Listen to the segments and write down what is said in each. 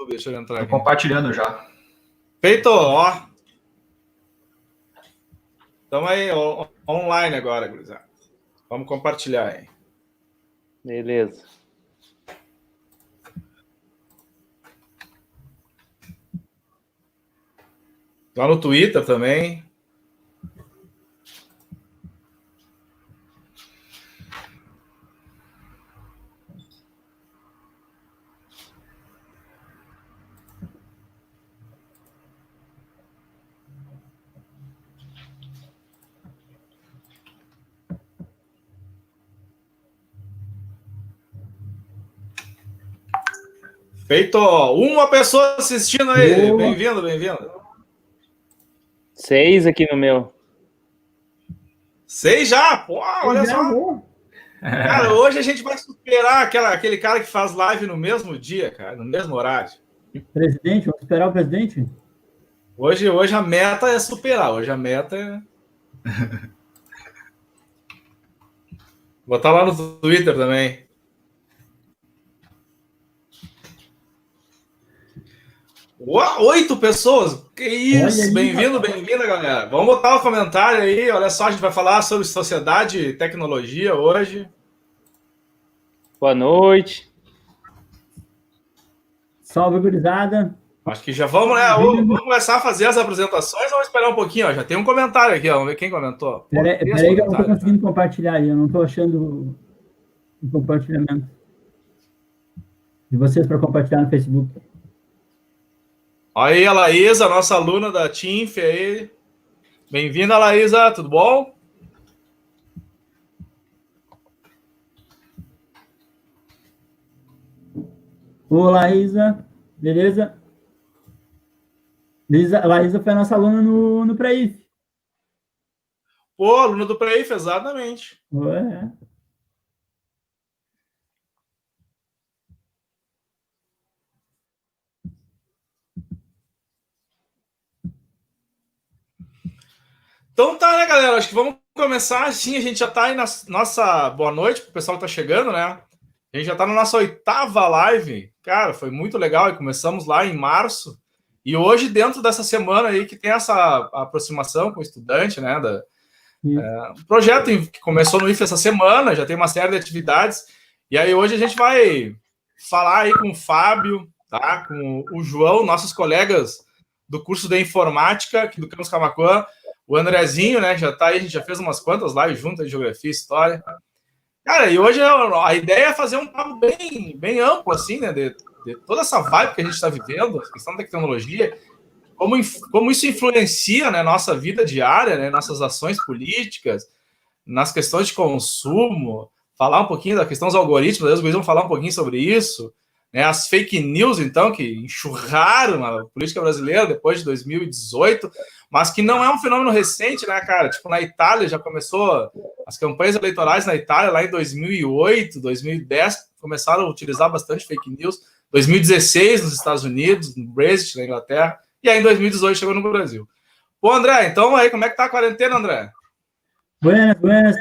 YouTube, deixa eu entrar Tô aqui. compartilhando já. Feito, ó. Estamos aí online agora, gurizada. Vamos compartilhar aí. Beleza. Lá no Twitter também. Feito, uma pessoa assistindo aí. Bem-vindo, bem-vindo. 6 aqui no meu. 6 já? Pô, olha só. Cara, hoje a gente vai superar aquele cara que faz live no mesmo dia, cara, no mesmo horário. Presidente, vamos esperar o presidente? Hoje a meta é superar. Hoje a meta é... Vou botar lá no Twitter também. Uau, 8 pessoas? Que isso! Bem-vindo, bem-vinda, galera. Vamos botar um comentário aí. Olha só, a gente vai falar sobre sociedade e tecnologia hoje. Boa noite. Salve, gurizada. Acho que já vamos, né? Vamos começar a fazer as apresentações ou vamos esperar um pouquinho? Ó. Já tem um comentário aqui, ó. Vamos ver quem comentou. Peraí que eu não estou conseguindo compartilhar aí. Eu não estou achando o compartilhamento de vocês para compartilhar no Facebook. Aí a Laísa, nossa aluna da TINF aí. Bem-vinda, Laísa. Tudo bom? Ô, Laísa. Beleza? Laísa foi a nossa aluna no Pré-IF. Pô, aluna do Pré-IF, exatamente. Ué. Então tá, né, galera? Acho que vamos começar assim. A gente já tá aí na nossa boa noite pro pessoal que tá chegando, né? A gente já tá na nossa 8ª live. Cara, foi muito legal. E começamos lá em março. E hoje, dentro dessa semana aí, que tem essa aproximação com o estudante, né? Um projeto que começou no IFE essa semana, já tem uma série de atividades. E aí hoje a gente vai falar aí com o Fábio, tá? Com o João, nossos colegas do curso de informática aqui do Campus Camaquã. O Andrezinho, né, já tá aí, a gente já fez umas quantas lives juntas de geografia e história. Cara, e hoje a ideia é fazer um papo bem amplo, assim, né, de toda essa vibe que a gente está vivendo, a questão da tecnologia, como isso influencia, né, nossa vida diária, né, nossas ações políticas, nas questões de consumo, falar um pouquinho da questão dos algoritmos, às vezes vamos falar um pouquinho sobre isso, né, as fake news, então, que enxurraram a política brasileira depois de 2018, mas que não é um fenômeno recente, né, cara? Tipo, na Itália já começou as campanhas eleitorais na Itália lá em 2008, 2010, começaram a utilizar bastante fake news. 2016 nos Estados Unidos, no Brexit, na Inglaterra, e aí em 2018 chegou no Brasil. Pô, André, então aí, como é que tá a quarentena, André? Buenas,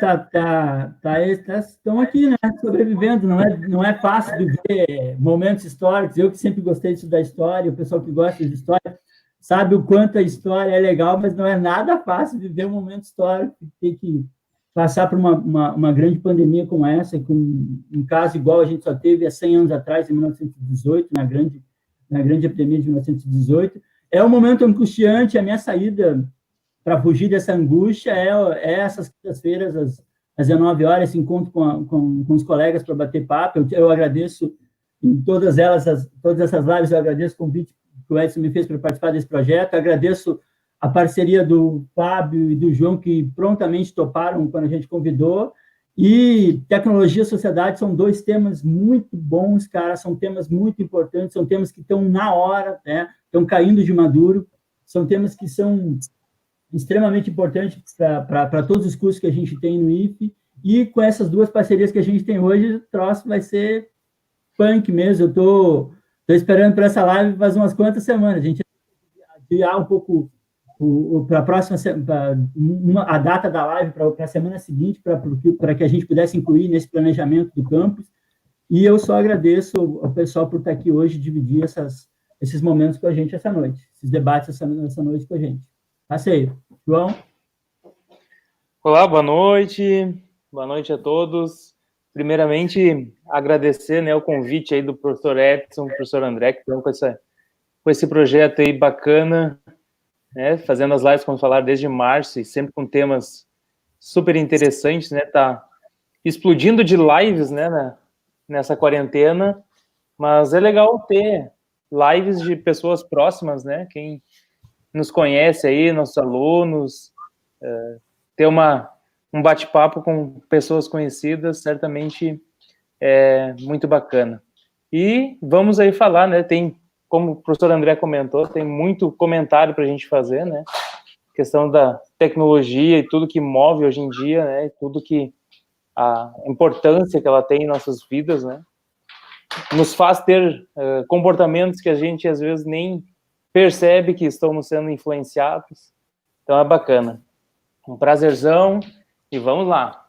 estão aqui, né, sobrevivendo, não é fácil viver momentos históricos, eu que sempre gostei de estudar história, o pessoal que gosta de história, sabe o quanto a história é legal, mas não é nada fácil viver um momento histórico, ter que passar por uma grande pandemia como essa, com um caso igual a gente só teve há 100 anos atrás, em 1918, na grande epidemia de 1918, é um momento angustiante. A minha saída para fugir dessa angústia é essas quintas-feiras, às 19 horas, encontro com os colegas para bater papo. Eu agradeço em todas essas lives, eu agradeço o convite que o Edson me fez para participar desse projeto, agradeço a parceria do Fábio e do João, que prontamente toparam quando a gente convidou, e tecnologia e sociedade são 2 temas muito bons, cara, são temas muito importantes, são temas que estão na hora, né? Estão caindo de maduro, são temas que são extremamente importantes para todos os cursos que a gente tem no IFE, e com essas 2 parcerias que a gente tem hoje, o troço vai ser punk mesmo. Eu estou esperando para essa live faz umas quantas semanas. A gente adiar um pouco para a próxima, a data da live para a semana seguinte, para que a gente pudesse incluir nesse planejamento do campus. E eu só agradeço ao pessoal por estar aqui hoje, dividir esses momentos com a gente essa noite, esses debates essa noite com a gente. Passeio. João? Olá, boa noite a todos. Primeiramente, agradecer, né, o convite aí do professor Edson, professor André, que estão com esse projeto aí bacana, né, fazendo as lives, como falaram, desde março, e sempre com temas super interessantes, né, tá explodindo de lives, né, nessa quarentena, mas é legal ter lives de pessoas próximas, né, quem nos conhece aí, nossos alunos, ter um bate-papo com pessoas conhecidas, certamente é muito bacana. E vamos aí falar, né, como o professor André comentou, tem muito comentário para a gente fazer, né, questão da tecnologia e tudo que move hoje em dia, né, tudo que a importância que ela tem em nossas vidas, né, nos faz ter comportamentos que a gente às vezes nem percebe que estamos sendo influenciados. Então é bacana. Um prazerzão e vamos lá.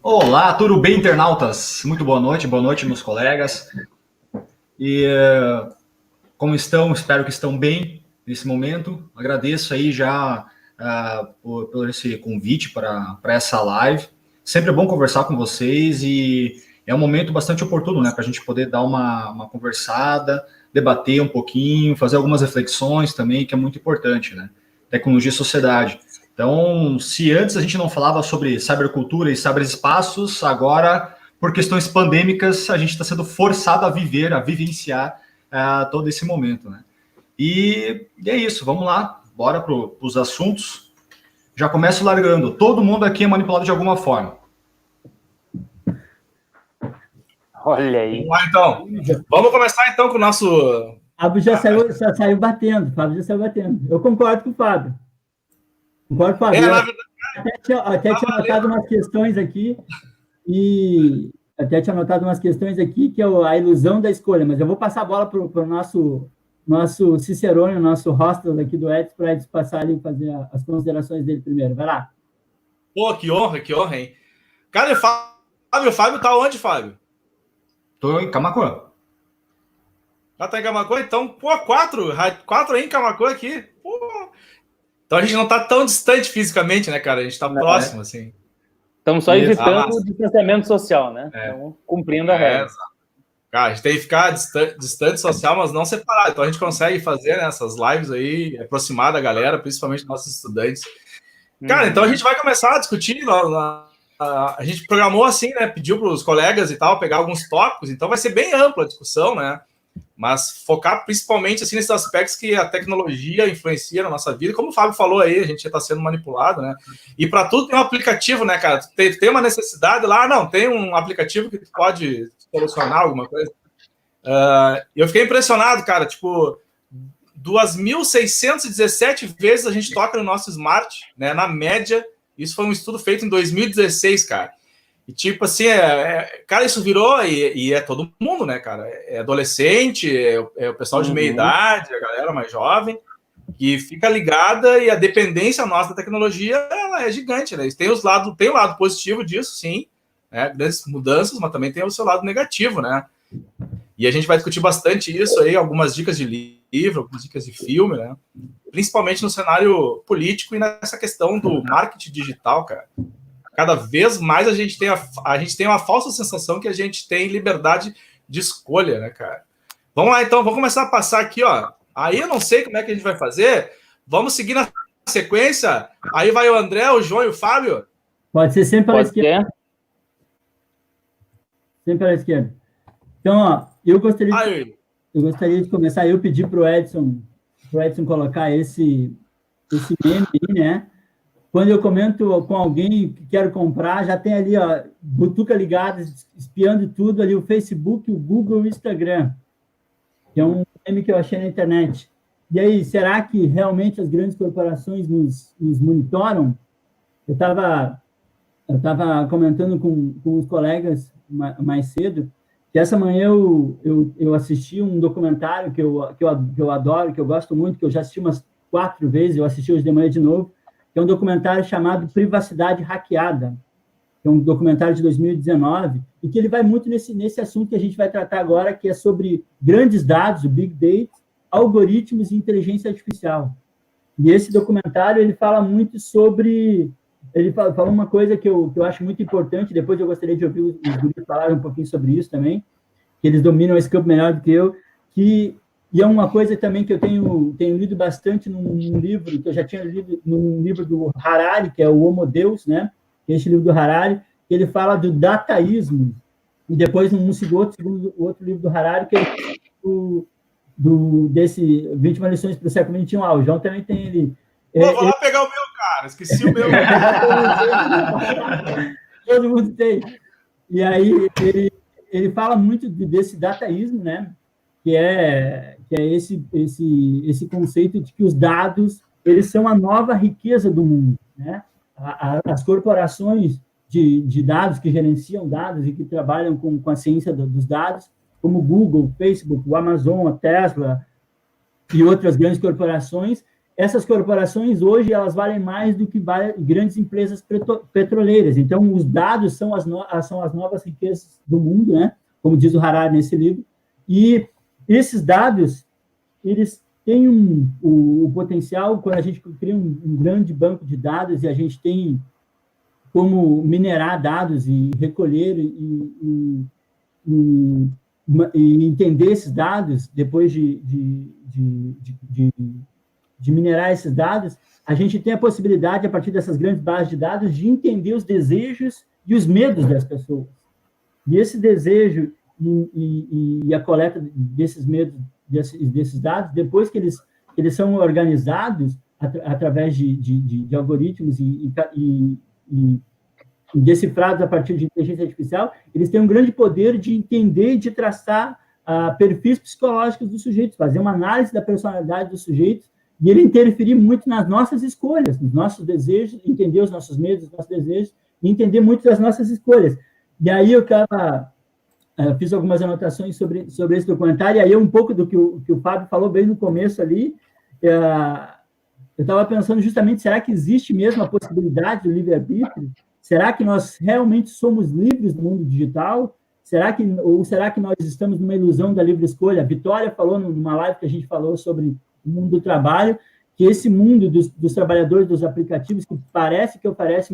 Olá, tudo bem, internautas? Muito boa noite, meus colegas. E como estão? Espero que estão bem nesse momento. Agradeço aí já por esse convite para essa live. Sempre é bom conversar com vocês e é um momento bastante oportuno, né, para a gente poder dar uma conversada, debater um pouquinho, fazer algumas reflexões também, que é muito importante, né? Tecnologia e sociedade. Então, se antes a gente não falava sobre cybercultura e cyberespaços, agora, por questões pandêmicas, a gente está sendo forçado a vivenciar todo esse momento, né? E é isso, vamos lá, bora para os assuntos. Já começo largando. Todo mundo aqui é manipulado de alguma forma. Olha aí. Vamos lá, então. Vamos começar, então, com o nosso... Fábio já saiu batendo. Fábio já saiu batendo. Eu concordo com o Fábio. Concordo com o Fábio. Na verdade... Até tinha anotado umas questões aqui, que é a ilusão da escolha, mas eu vou passar a bola para o nosso Cicerone, o nosso hostel aqui do Edson, para Edson passar ali e fazer as considerações dele primeiro. Vai lá. Pô, que honra, hein? Cara, o Fábio tá onde, Fábio? Tô em Camaquã. Já tá em Camaquã? Então, pô, quatro aí em Camaquã aqui. Pô. Então a gente não tá tão distante fisicamente, né, cara? A gente tá próximo, assim. Estamos só evitando o distanciamento social, né? Então, cumprindo a regra. Cara, a gente tem que ficar distante social, mas não separado. Então a gente consegue fazer, né, essas lives aí, aproximar da galera, principalmente nossos estudantes. Cara, então a gente vai começar a discutir. A gente programou assim, né? Pediu para os colegas e tal pegar alguns tópicos, então vai ser bem ampla a discussão, né? Mas focar principalmente assim, nesses aspectos que a tecnologia influencia na nossa vida. Como o Fábio falou aí, a gente já está sendo manipulado, né? E para tudo tem um aplicativo, né, cara? Tem uma necessidade lá, não, tem um aplicativo que pode solucionar alguma coisa. Eu fiquei impressionado, cara, tipo, 2.617 vezes a gente toca no nosso smart, né, na média. Isso foi um estudo feito em 2016, cara. E tipo assim, cara, isso virou, e é todo mundo, né, cara? É adolescente, é o pessoal de meia idade, a galera mais jovem, que fica ligada, e a dependência nossa da tecnologia, ela é gigante, né? Tem o lado positivo disso, sim, né? Grandes mudanças, mas também tem o seu lado negativo, né? E a gente vai discutir bastante isso aí, algumas dicas de livro, algumas dicas de filme, né? Principalmente no cenário político e nessa questão do marketing digital, cara. Cada vez mais a gente tem uma falsa sensação que a gente tem liberdade de escolha, né, cara? Vamos lá, então, vamos começar a passar aqui, ó. Aí eu não sei como é que a gente vai fazer. Vamos seguir na sequência. Aí vai o André, o João e o Fábio. Pode ser sempre pela esquerda. Sempre pela esquerda. Então, ó, eu gostaria de começar. Eu pedi para o Edson colocar esse meme aí, né? Quando eu comento com alguém que quero comprar, já tem ali, ó, butuca ligada, espiando tudo ali, o Facebook, o Google e o Instagram, que é um meme que eu achei na internet. E aí, será que realmente as grandes corporações nos monitoram? Eu estava comentando com os colegas mais cedo, que essa manhã eu assisti um documentário que eu adoro, que eu gosto muito, que eu já assisti umas 4 vezes, eu assisti hoje de manhã de novo, que é um documentário chamado Privacidade Hackeada. que é um documentário de 2019, e que ele vai muito nesse assunto que a gente vai tratar agora, que é sobre grandes dados, o Big Data, algoritmos e inteligência artificial. E esse documentário, ele fala muito sobre... Ele fala uma coisa que eu acho muito importante, depois eu gostaria de ouvir os guris falarem um pouquinho sobre isso também, que eles dominam esse campo melhor do que eu, e é uma coisa também que eu tenho lido bastante num livro, que eu já tinha lido num livro do Harari, que é o Homo Deus, né? Este livro do Harari, que ele fala do dataísmo, e depois num outro livro do Harari, que é desse 21 lições para o século XXI. O João também tem ele. Vou lá pegar o meu, cara, esqueci o meu. Todo mundo tem. E aí ele fala muito desse dataísmo, né? Que é esse conceito de que os dados, eles são a nova riqueza do mundo, né? As corporações de dados, que gerenciam dados e que trabalham com a ciência dos dados, como o Google, o Facebook, o Amazon, a Tesla e outras grandes corporações, essas corporações hoje elas valem mais do que grandes empresas petroleiras. Então, os dados são as novas riquezas do mundo, né? Como diz o Harari nesse livro. E esses dados, eles têm o potencial, quando a gente cria um grande banco de dados e a gente tem como minerar dados e recolher e entender esses dados, depois de minerar esses dados, a gente tem a possibilidade, a partir dessas grandes bases de dados, de entender os desejos e os medos das pessoas. E esse desejo e a coleta desses medos, desses dados, depois que eles são organizados através de algoritmos e decifrados a partir de inteligência artificial, eles têm um grande poder de entender e de traçar perfis psicológicos dos sujeitos, fazer uma análise da personalidade dos sujeitos, e ele interferir muito nas nossas escolhas, nos nossos desejos, entender os nossos medos, os nossos desejos, e entender muito das nossas escolhas. E aí eu fiz algumas anotações sobre esse documentário, e aí um pouco do que o Fábio falou bem no começo ali, eu estava pensando justamente, será que existe mesmo a possibilidade do livre-arbítrio? Será que nós realmente somos livres no mundo digital? Será que nós estamos numa ilusão da livre escolha? A Vitória falou numa live que a gente falou sobre o mundo do trabalho, que esse mundo dos trabalhadores dos aplicativos, que parece que oferece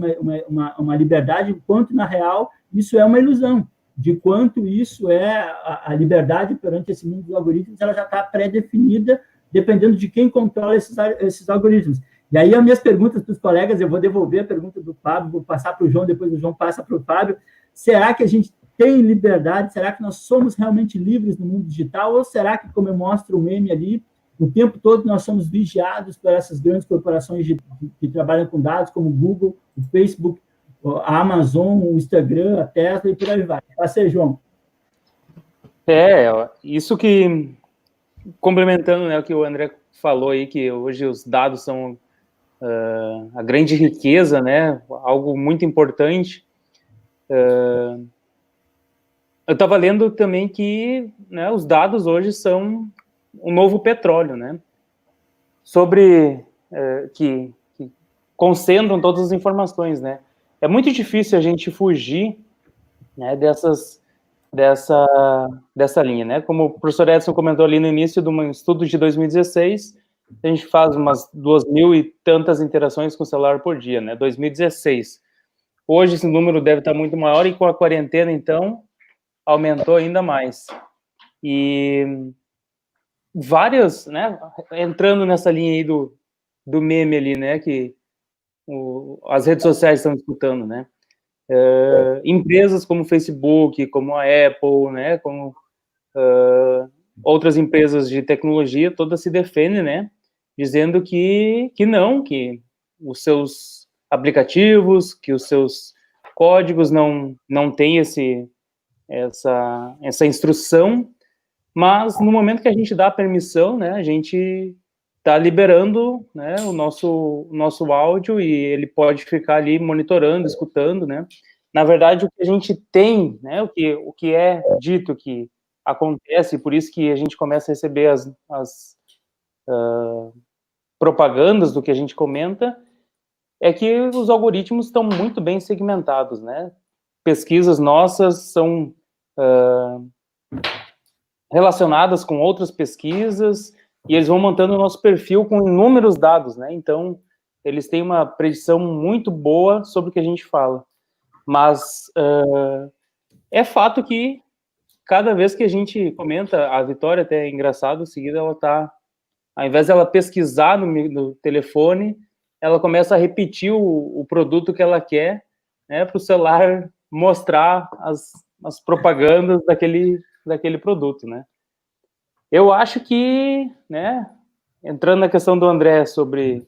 uma liberdade, enquanto, na real, isso é uma ilusão. De quanto isso é a liberdade perante esse mundo dos algoritmos, ela já está pré-definida, dependendo de quem controla esses algoritmos. E aí, as minhas perguntas para os colegas, eu vou devolver a pergunta do Fábio, vou passar para o João, depois o João passa para o Fábio. Será que a gente tem liberdade? Será que nós somos realmente livres no mundo digital? Ou será que, como eu mostro o meme ali, o tempo todo nós somos vigiados por essas grandes corporações que trabalham com dados, como o Google, o Facebook, a Amazon, o Instagram, a Tesla e por aí vai. Passei, João. Isso que, complementando, né, o que o André falou aí, que hoje os dados são a grande riqueza, né, algo muito importante. Eu estava lendo também que, né, os dados hoje são um novo petróleo, né, que concentram todas as informações, né. É muito difícil a gente fugir, né, dessa linha, né, como o professor Edson comentou ali no início de um estudo de 2016, a gente faz umas 2.000 e tantas interações com o celular por dia, né, 2016. Hoje esse número deve estar muito maior e com a quarentena, então, aumentou ainda mais. E várias, né, entrando nessa linha aí do meme ali, né, que as redes sociais estão disputando, né, empresas como o Facebook, como a Apple, né, como outras empresas de tecnologia, todas se defendem, né, dizendo que não, que os seus aplicativos, que os seus códigos não têm essa instrução, mas no momento que a gente dá a permissão, né, a gente está liberando, né, o nosso áudio e ele pode ficar ali monitorando, escutando, né. Na verdade, o que a gente tem, né, o que é dito que acontece, por isso que a gente começa a receber as propagandas do que a gente comenta, é que os algoritmos estão muito bem segmentados, né. pesquisas nossas são relacionadas com outras pesquisas, e eles vão montando o nosso perfil com inúmeros dados, né? Então, eles têm uma predição muito boa sobre o que a gente fala. Mas é fato que cada vez que a gente comenta, a Vitória até é engraçado, em seguida ela tá, ao invés dela pesquisar no telefone, ela começa a repetir o produto que ela quer, né, para o celular mostrar as propagandas daquele produto, né? Eu acho que, né, entrando na questão do André sobre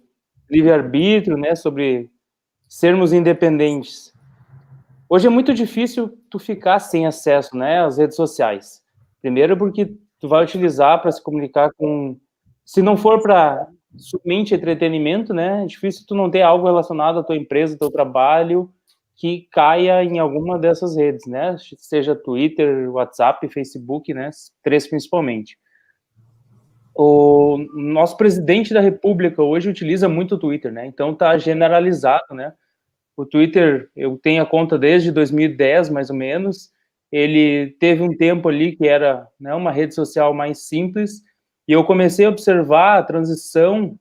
livre-arbítrio, né, sobre sermos independentes, hoje é muito difícil tu ficar sem acesso, né, às redes sociais. Primeiro porque tu vai utilizar para se comunicar com... Se não for para somente entretenimento, né, é difícil tu não ter algo relacionado à tua empresa, ao teu trabalho, que caia em alguma dessas redes, né, seja Twitter, WhatsApp, Facebook, né, 3 principalmente. O nosso presidente da República hoje utiliza muito o Twitter, né, então tá generalizado, né. O Twitter, eu tenho a conta desde 2010, mais ou menos. Ele teve um tempo ali que era, né, uma rede social mais simples, e eu comecei a observar a transição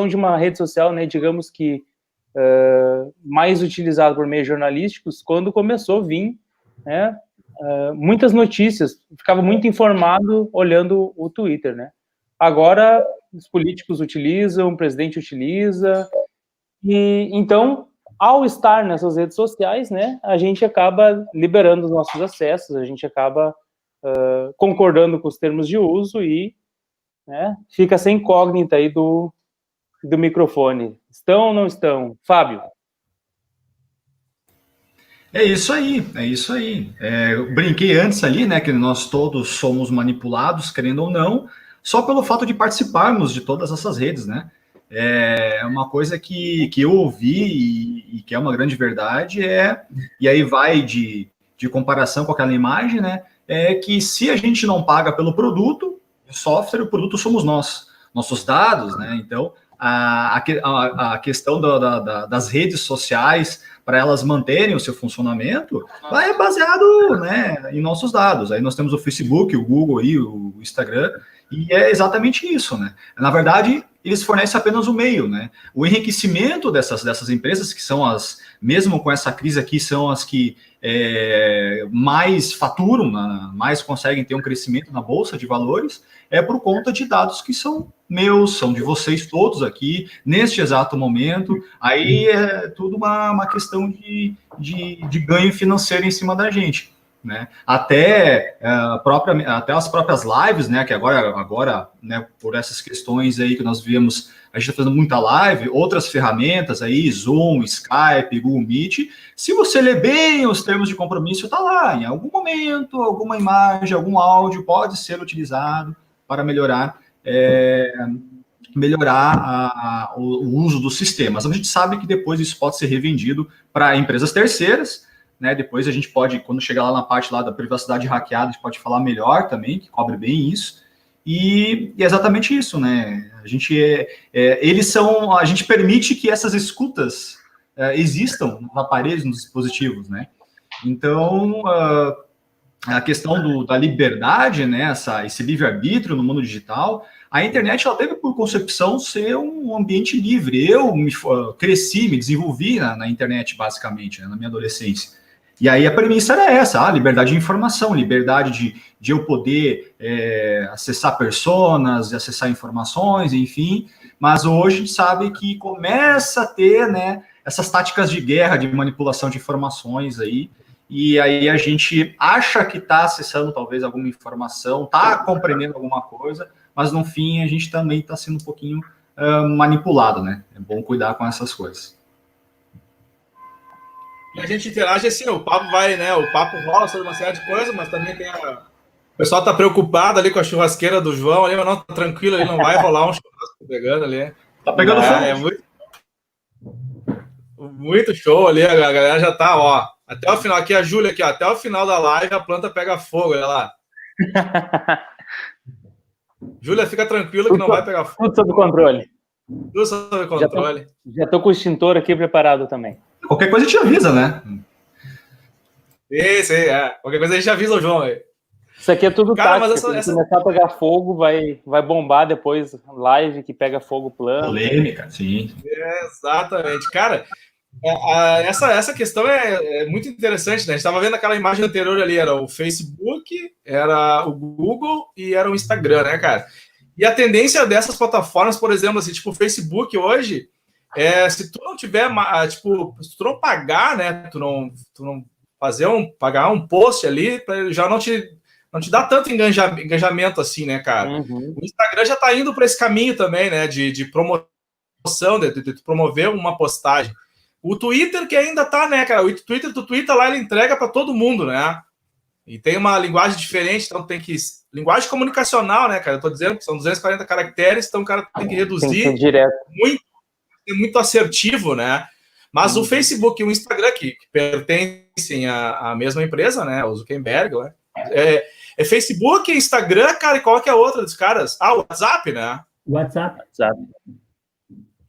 de uma rede social, né, digamos que mais utilizada por meios jornalísticos, quando começou a vir, né, muitas notícias. Ficava muito informado olhando o Twitter, né. Agora, os políticos utilizam, o presidente utiliza... E então, ao estar nessas redes sociais, né, a gente acaba liberando os nossos acessos, a gente acaba concordando com os termos de uso e, né, fica essa incógnita aí do microfone. Estão ou não estão? Fábio? É isso aí, é isso aí. Eu brinquei antes ali, né, que nós todos somos manipulados, querendo ou não, só pelo fato de participarmos de todas essas redes, né? É uma coisa que eu ouvi e que é uma grande verdade, e aí vai de comparação com aquela imagem, né? É que se a gente não paga pelo produto, o software, o produto somos nós, nossos dados, né? Então, a questão das redes sociais, para elas manterem o seu funcionamento, é baseado, né, em nossos dados. Aí nós temos o Facebook, o Google, e o Instagram, e é exatamente isso, né? Na verdade, eles fornecem apenas o meio, né? O enriquecimento dessas empresas, que são mesmo com essa crise aqui, são as que mais faturam, mais conseguem ter um crescimento na Bolsa de Valores, é por conta de dados que são meus, são de vocês todos aqui, neste exato momento. Aí é tudo uma questão de ganho financeiro em cima da gente, né? Até as próprias lives, né? Que agora, né, por essas questões aí que nós vemos, a gente está fazendo muita live, outras ferramentas aí, Zoom, Skype, Google Meet. Se você ler bem os termos de compromisso, está lá. Em algum momento, alguma imagem, algum áudio pode ser utilizado para melhorar o uso dos sistemas. A gente sabe que depois isso pode ser revendido para empresas terceiras, né? Depois a gente pode, quando chegar lá na parte lá da privacidade hackeada, a gente pode falar melhor também, que cobre bem isso. E é exatamente isso, né? A gente permite que essas escutas existam nos aparelhos, nos dispositivos, né? Então, a questão da liberdade, né? Esse livre-arbítrio no mundo digital, a internet ela deve, por concepção, ser um ambiente livre. Eu cresci, me desenvolvi na internet, basicamente, né, na minha adolescência. E aí a premissa era essa, liberdade de informação, liberdade de eu poder acessar personas, acessar informações, enfim. Mas hoje a gente sabe que começa a ter, né, essas táticas de guerra, de manipulação de informações aí, e aí a gente acha que está acessando talvez alguma informação, está compreendendo alguma coisa, mas no fim a gente também está sendo um pouquinho manipulado, né? É bom cuidar com essas coisas. E a gente interage assim, o papo vai, né? O papo rola sobre uma série de coisas, mas também tem o pessoal tá preocupado ali com a churrasqueira do João ali, mas não, tá tranquilo, ali não vai rolar um churrasco pegando ali. Tá pegando fogo. É muito show ali, a galera já tá, ó. Até o final, aqui a Júlia aqui, ó, até o final da live a planta pega fogo, olha lá. Júlia, fica tranquila que não vai pegar fogo. Tudo sob controle. Tudo sob controle. Já tô com o extintor aqui preparado também. Qualquer coisa te avisa, né? Esse, qualquer coisa a gente avisa o João aí. Isso aqui é tudo Cara, mas tática. Se começar a pegar fogo, vai bombar depois live que pega fogo plano. Polêmica, sim. Exatamente. Cara, essa questão é muito interessante, né? A gente estava vendo aquela imagem anterior ali, era o Facebook, era o Google e era o Instagram, né, cara? E a tendência dessas plataformas, por exemplo, assim, tipo o Facebook hoje, se tu não tiver, tipo, se tu não pagar, né, tu não pagar um post ali, já não te dá tanto engajamento assim, né, cara? Uhum. O Instagram já tá indo para esse caminho também, né, de promoção, de promover uma postagem. O Twitter que ainda tá, né, cara? O Twitter, tu twitta lá, ele entrega para todo mundo, né? E tem uma linguagem diferente, então tem que... Linguagem comunicacional, né, cara? Eu tô dizendo que são 240 caracteres, então o cara tem que reduzir. Tem que ser direto. Muito assertivo, né? Mas o Facebook e o Instagram, que pertencem à mesma empresa, né? O Zuckerberg, né? É Facebook, Instagram, cara, e qual que é a outra dos caras? O WhatsApp, né? WhatsApp.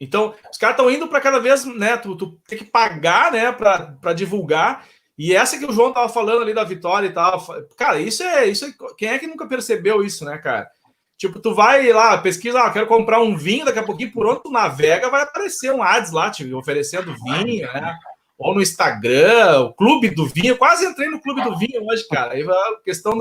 Então, os caras estão indo para cada vez, né? Tu tem que pagar, né, para divulgar. E essa que o João tava falando ali da Vitória e tal, cara, isso é. Quem é que nunca percebeu isso, né, cara? Tipo, tu vai lá, pesquisa, quero comprar um vinho, daqui a pouquinho, por onde tu navega, vai aparecer um ads lá, te oferecendo vinho, né? Ou no Instagram, o Clube do Vinho. Eu quase entrei no Clube do Vinho hoje, cara. Aí a questão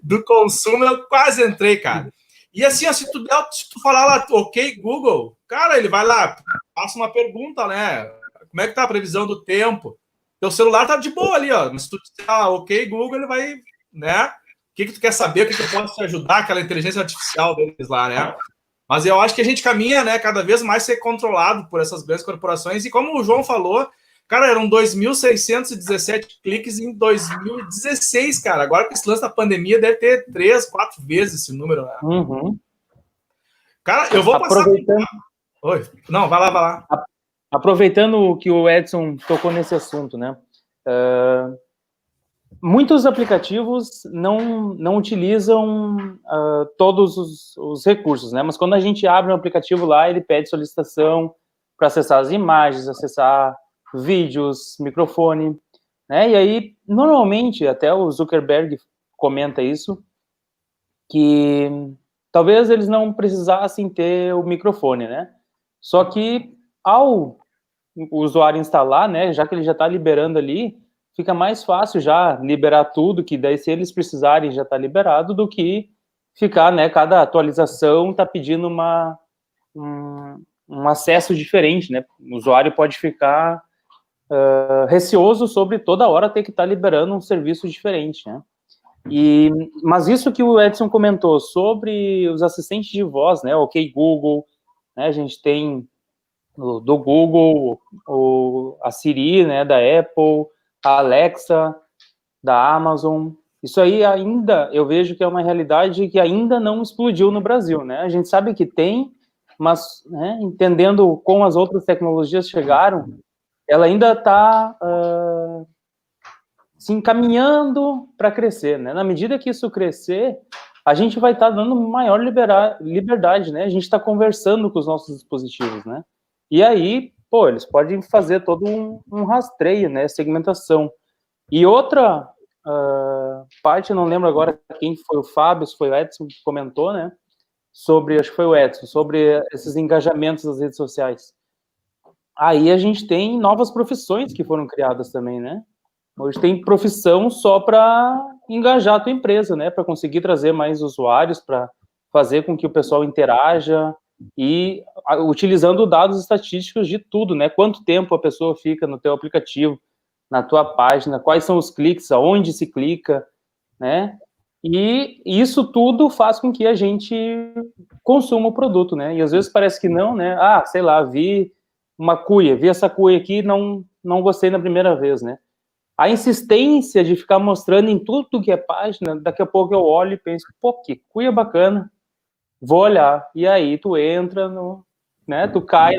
do consumo, eu quase entrei, cara. E assim, se tu falar lá, ok, Google, cara, ele vai lá, passa uma pergunta, né? Como é que tá a previsão do tempo? Teu celular tá de boa ali, ó. Mas se tu disser, ok, Google, ele vai, né? O que tu quer saber? O que eu posso te ajudar? Aquela inteligência artificial deles lá, né? Mas eu acho que a gente caminha, né, cada vez mais ser controlado por essas grandes corporações. E como o João falou, cara, eram 2.617 cliques em 2016, cara. Agora com esse lance da pandemia, deve ter 3, 4 vezes esse número, né? Uhum. Cara, eu vou aproveitando... passar... Oi. Não, vai lá. Aproveitando que o Edson tocou nesse assunto, né? Muitos aplicativos não utilizam todos os recursos, né? Mas quando a gente abre um aplicativo lá, ele pede solicitação para acessar as imagens, acessar vídeos, microfone, né? E aí, normalmente, até o Zuckerberg comenta isso, que talvez eles não precisassem ter o microfone, né? Só que ao o usuário instalar, né, já que ele já está liberando ali, fica mais fácil já liberar tudo, que daí se eles precisarem já está liberado, do que ficar, né, cada atualização está pedindo um acesso diferente, né? O usuário pode ficar receoso sobre toda hora ter que estar liberando um serviço diferente, né? Mas isso que o Edson comentou sobre os assistentes de voz, né, ok Google, né, a gente tem do Google, a Siri, né, da Apple, a Alexa, da Amazon. Isso aí ainda, eu vejo que é uma realidade que ainda não explodiu no Brasil, né? A gente sabe que tem, mas, né, entendendo como as outras tecnologias chegaram, ela ainda está se encaminhando para crescer, né? Na medida que isso crescer, a gente vai estar dando maior liberdade, né? A gente está conversando com os nossos dispositivos, né? E aí, pô, eles podem fazer todo um rastreio, né, segmentação. E outra parte, eu não lembro agora quem foi o Fábio, se foi o Edson que comentou, né, acho que foi o Edson, sobre esses engajamentos das redes sociais. Aí a gente tem novas profissões que foram criadas também, né? Hoje tem profissão só para engajar a tua empresa, né, para conseguir trazer mais usuários, para fazer com que o pessoal interaja, e utilizando dados estatísticos de tudo, né? Quanto tempo a pessoa fica no teu aplicativo, na tua página, quais são os cliques, aonde se clica, né? E isso tudo faz com que a gente consuma o produto, né? E às vezes parece que não, né? Sei lá, vi essa cuia aqui, não gostei na primeira vez, né? A insistência de ficar mostrando em tudo que é página, daqui a pouco eu olho e penso, pô, que cuia bacana, vou olhar. E aí tu entra né, tu cai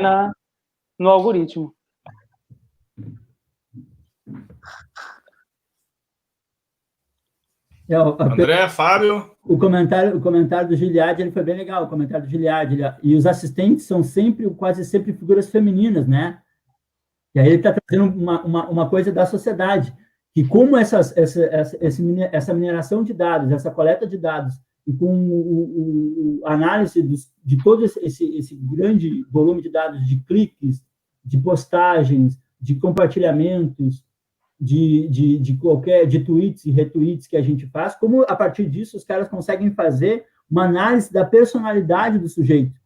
no algoritmo. André, Fábio. O comentário do Giliad, ele foi bem legal, o comentário do Giliad. E os assistentes são quase sempre figuras femininas, né? E aí ele está trazendo uma coisa da sociedade, que como essa mineração de dados, essa coleta de dados, e com a análise de todo esse grande volume de dados, de cliques, de postagens, de compartilhamentos, de tweets e retweets que a gente faz, como a partir disso os caras conseguem fazer uma análise da personalidade do sujeito,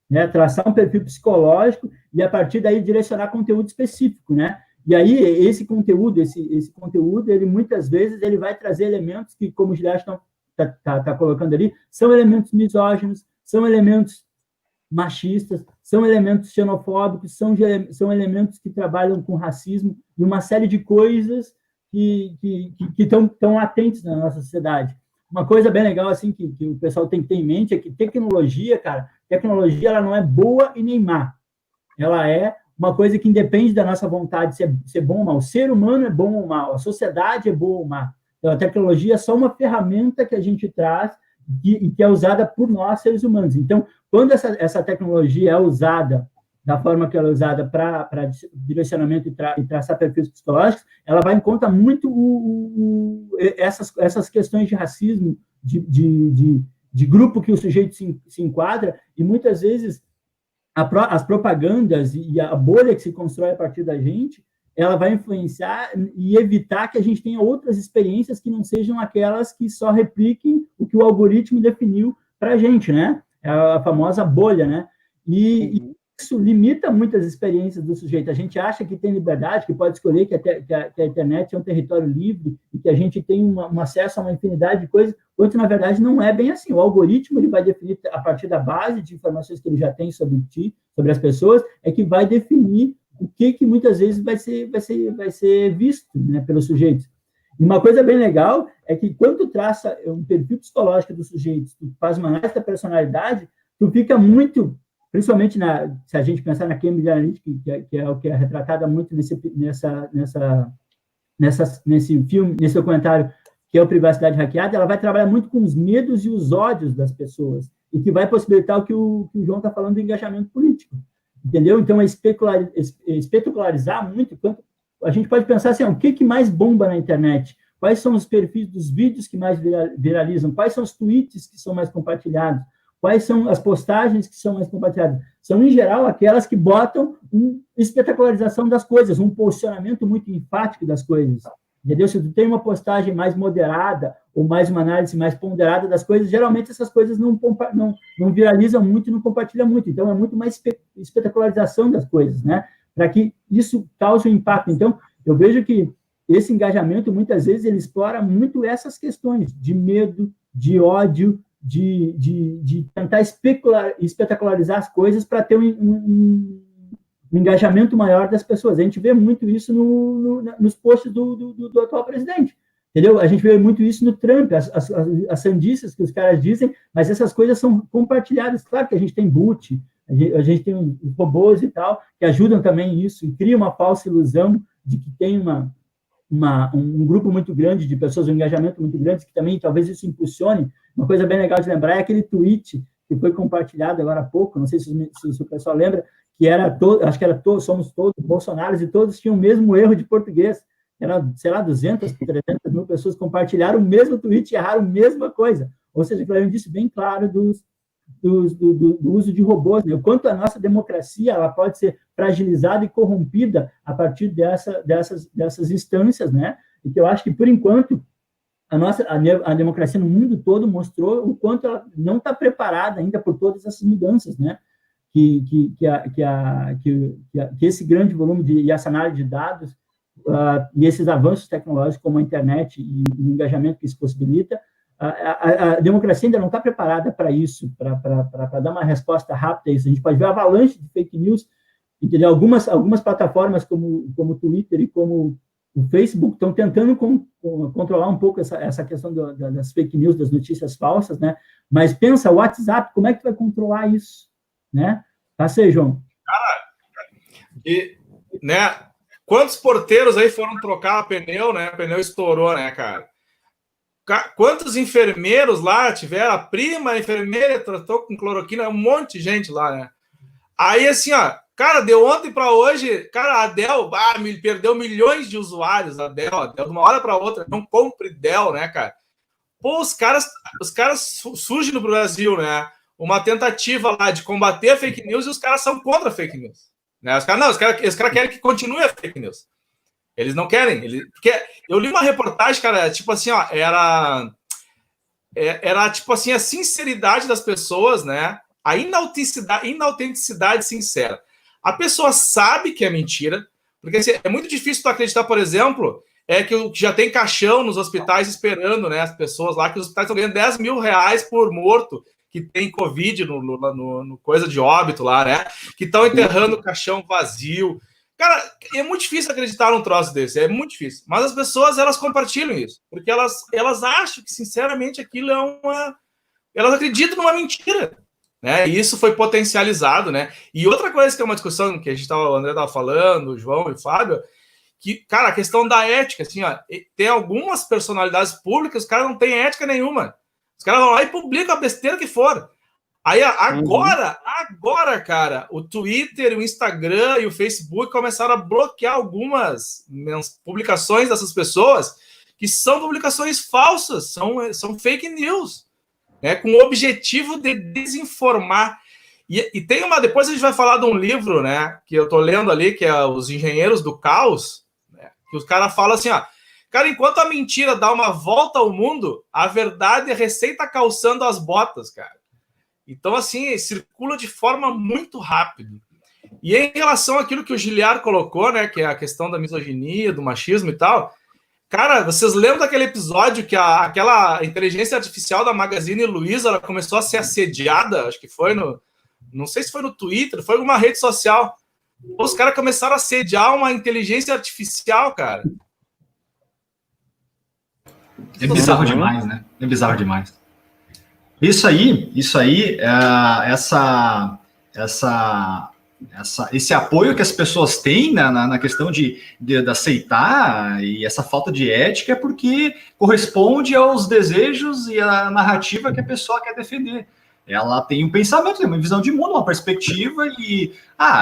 né? Traçar um perfil psicológico e a partir daí direcionar conteúdo específico, né? E aí esse conteúdo, ele muitas vezes ele vai trazer elementos que, como o Giliad está colocando ali, são elementos misóginos, são elementos machistas, são elementos xenofóbicos, são elementos que trabalham com racismo e uma série de coisas que estão latentes na nossa sociedade. Uma coisa bem legal assim que o pessoal tem que ter em mente é que tecnologia ela não é boa e nem má. Ela é uma coisa que independe da nossa vontade de ser bom ou mal. O ser humano é bom ou mal, a sociedade é boa ou má. Então, a tecnologia é só uma ferramenta que a gente traz e que é usada por nós, seres humanos. Então, quando essa tecnologia é usada da forma que ela é usada para direcionamento e traçar perfis psicológicos, ela vai em conta muito essas questões de racismo, de grupo que o sujeito se enquadra, e muitas vezes as propagandas e a bolha que se constrói a partir da gente, ela vai influenciar e evitar que a gente tenha outras experiências que não sejam aquelas que só repliquem o que o algoritmo definiu para a gente, né? É a famosa bolha, né? E isso limita muitas experiências do sujeito. A gente acha que tem liberdade, que pode escolher que a internet é um território livre e que a gente tem um acesso a uma infinidade de coisas, quando na verdade não é bem assim. O algoritmo ele vai definir, a partir da base de informações que ele já tem sobre ti, sobre as pessoas, é que vai definir o que muitas vezes vai ser visto, né, pelos sujeitos. E uma coisa bem legal é que quando tu traça um perfil psicológico dos sujeitos, tu faz uma análise da personalidade, tu fica muito, principalmente se a gente pensar na Cambridge Analytica, que é o que é retratada muito nesse filme, nesse documentário, que é o Privacidade Hackeada, ela vai trabalhar muito com os medos e os ódios das pessoas, e que vai possibilitar o que o João está falando do engajamento político. Entendeu? Então, é espetacularizar muito. A gente pode pensar assim, o que mais bomba na internet? Quais são os perfis dos vídeos que mais viralizam? Quais são os tweets que são mais compartilhados? Quais são as postagens que são mais compartilhadas? São, em geral, aquelas que botam uma espetacularização das coisas, um posicionamento muito enfático das coisas. Entendeu? Se tu tem uma postagem mais moderada ou mais uma análise mais ponderada das coisas, geralmente essas coisas não viralizam muito e não compartilham muito. Então, é muito mais espetacularização das coisas, né? Para que isso cause um impacto. Então, eu vejo que esse engajamento, muitas vezes, ele explora muito essas questões de medo, de ódio, de tentar espetacularizar as coisas para ter um engajamento maior das pessoas. A gente vê muito isso nos posts do atual presidente, entendeu? A gente vê muito isso no Trump, as sandices que os caras dizem, mas essas coisas são compartilhadas. Claro que a gente tem boot, a gente tem os robôs e tal, que ajudam também isso, e cria uma falsa ilusão de que tem um grupo muito grande de pessoas, um engajamento muito grande, que também talvez isso impulsione. Uma coisa bem legal de lembrar é aquele tweet que foi compartilhado agora há pouco, não sei se o pessoal lembra, que acho que somos todos bolsonaros e todos tinham o mesmo erro de português. Era, sei lá, 200, 300 mil pessoas compartilharam o mesmo tweet e erraram a mesma coisa. Ou seja, foi um indício bem claro do uso de robôs, né? O quanto a nossa democracia ela pode ser fragilizada e corrompida a partir dessas instâncias, né? E que eu acho que, por enquanto, a democracia no mundo todo mostrou o quanto ela não está preparada ainda por todas essas mudanças, né? Que esse grande volume e essa análise de dados e esses avanços tecnológicos como a internet e o engajamento que isso possibilita, a democracia ainda não está preparada para isso, para dar uma resposta rápida a isso. A gente pode ver a avalanche de fake news, entendeu? Algumas plataformas como o Twitter e como o Facebook estão tentando controlar um pouco essa questão das fake news, das notícias falsas, né? Mas pensa, o WhatsApp, como é que tu vai controlar isso? Né? Tá, João? Cara, né? Quantos porteiros aí foram trocar pneu, né? O pneu estourou, né, cara? quantos enfermeiros lá tiveram? A prima enfermeira tratou com cloroquina, um monte de gente lá, né? Aí, assim, ó, cara, deu ontem para hoje, cara, a Dell perdeu milhões de usuários, a Dell de uma hora para outra, não compre Dell, né, cara? Pô, os caras surgem no Brasil, né? Uma tentativa lá de combater a fake news e os caras são contra a fake news. Né? Os caras querem que continue a fake news. Eles não querem. Porque eu li uma reportagem, cara, tipo assim, ó, era tipo assim, a sinceridade das pessoas, né? A inautenticidade sincera. A pessoa sabe que é mentira, porque assim, é muito difícil tu acreditar, por exemplo, que já tem caixão nos hospitais esperando, né? As pessoas lá, que os hospitais estão ganhando 10 mil reais por morto que tem Covid no coisa de óbito lá, né? Que estão enterrando o caixão vazio. Cara, é muito difícil acreditar num troço desse, é muito difícil. Mas as pessoas, elas compartilham isso, porque elas acham que, sinceramente, aquilo elas acreditam numa mentira, né? E isso foi potencializado, né? E outra coisa que é uma discussão que o André estava falando, o João e o Fábio, que, cara, a questão da ética, assim, ó, tem algumas personalidades públicas, os caras não têm ética nenhuma. Os caras vão lá e publicam a besteira que for. Aí, agora, cara, o Twitter, o Instagram e o Facebook começaram a bloquear algumas publicações dessas pessoas que são publicações falsas, são fake news, né, com o objetivo de desinformar. E tem depois a gente vai falar de um livro, né, que eu tô lendo ali, que é Os Engenheiros do Caos, né, que os caras falam assim, ó, cara, enquanto a mentira dá uma volta ao mundo, a verdade recém-tá calçando as botas, cara. Então, assim, circula de forma muito rápida. E em relação àquilo que o Giliard colocou, né, que é a questão da misoginia, do machismo e tal, cara, vocês lembram daquele episódio que aquela inteligência artificial da Magazine Luiza, ela começou a ser assediada, acho que foi não sei se foi no Twitter, foi em alguma rede social. Os caras começaram a assediar uma inteligência artificial, cara. É bizarro demais, né? É bizarro demais. Isso aí, esse apoio que as pessoas têm na questão de aceitar e essa falta de ética é porque corresponde aos desejos e à narrativa que a pessoa quer defender. Ela tem um pensamento, tem uma visão de mundo, uma perspectiva e,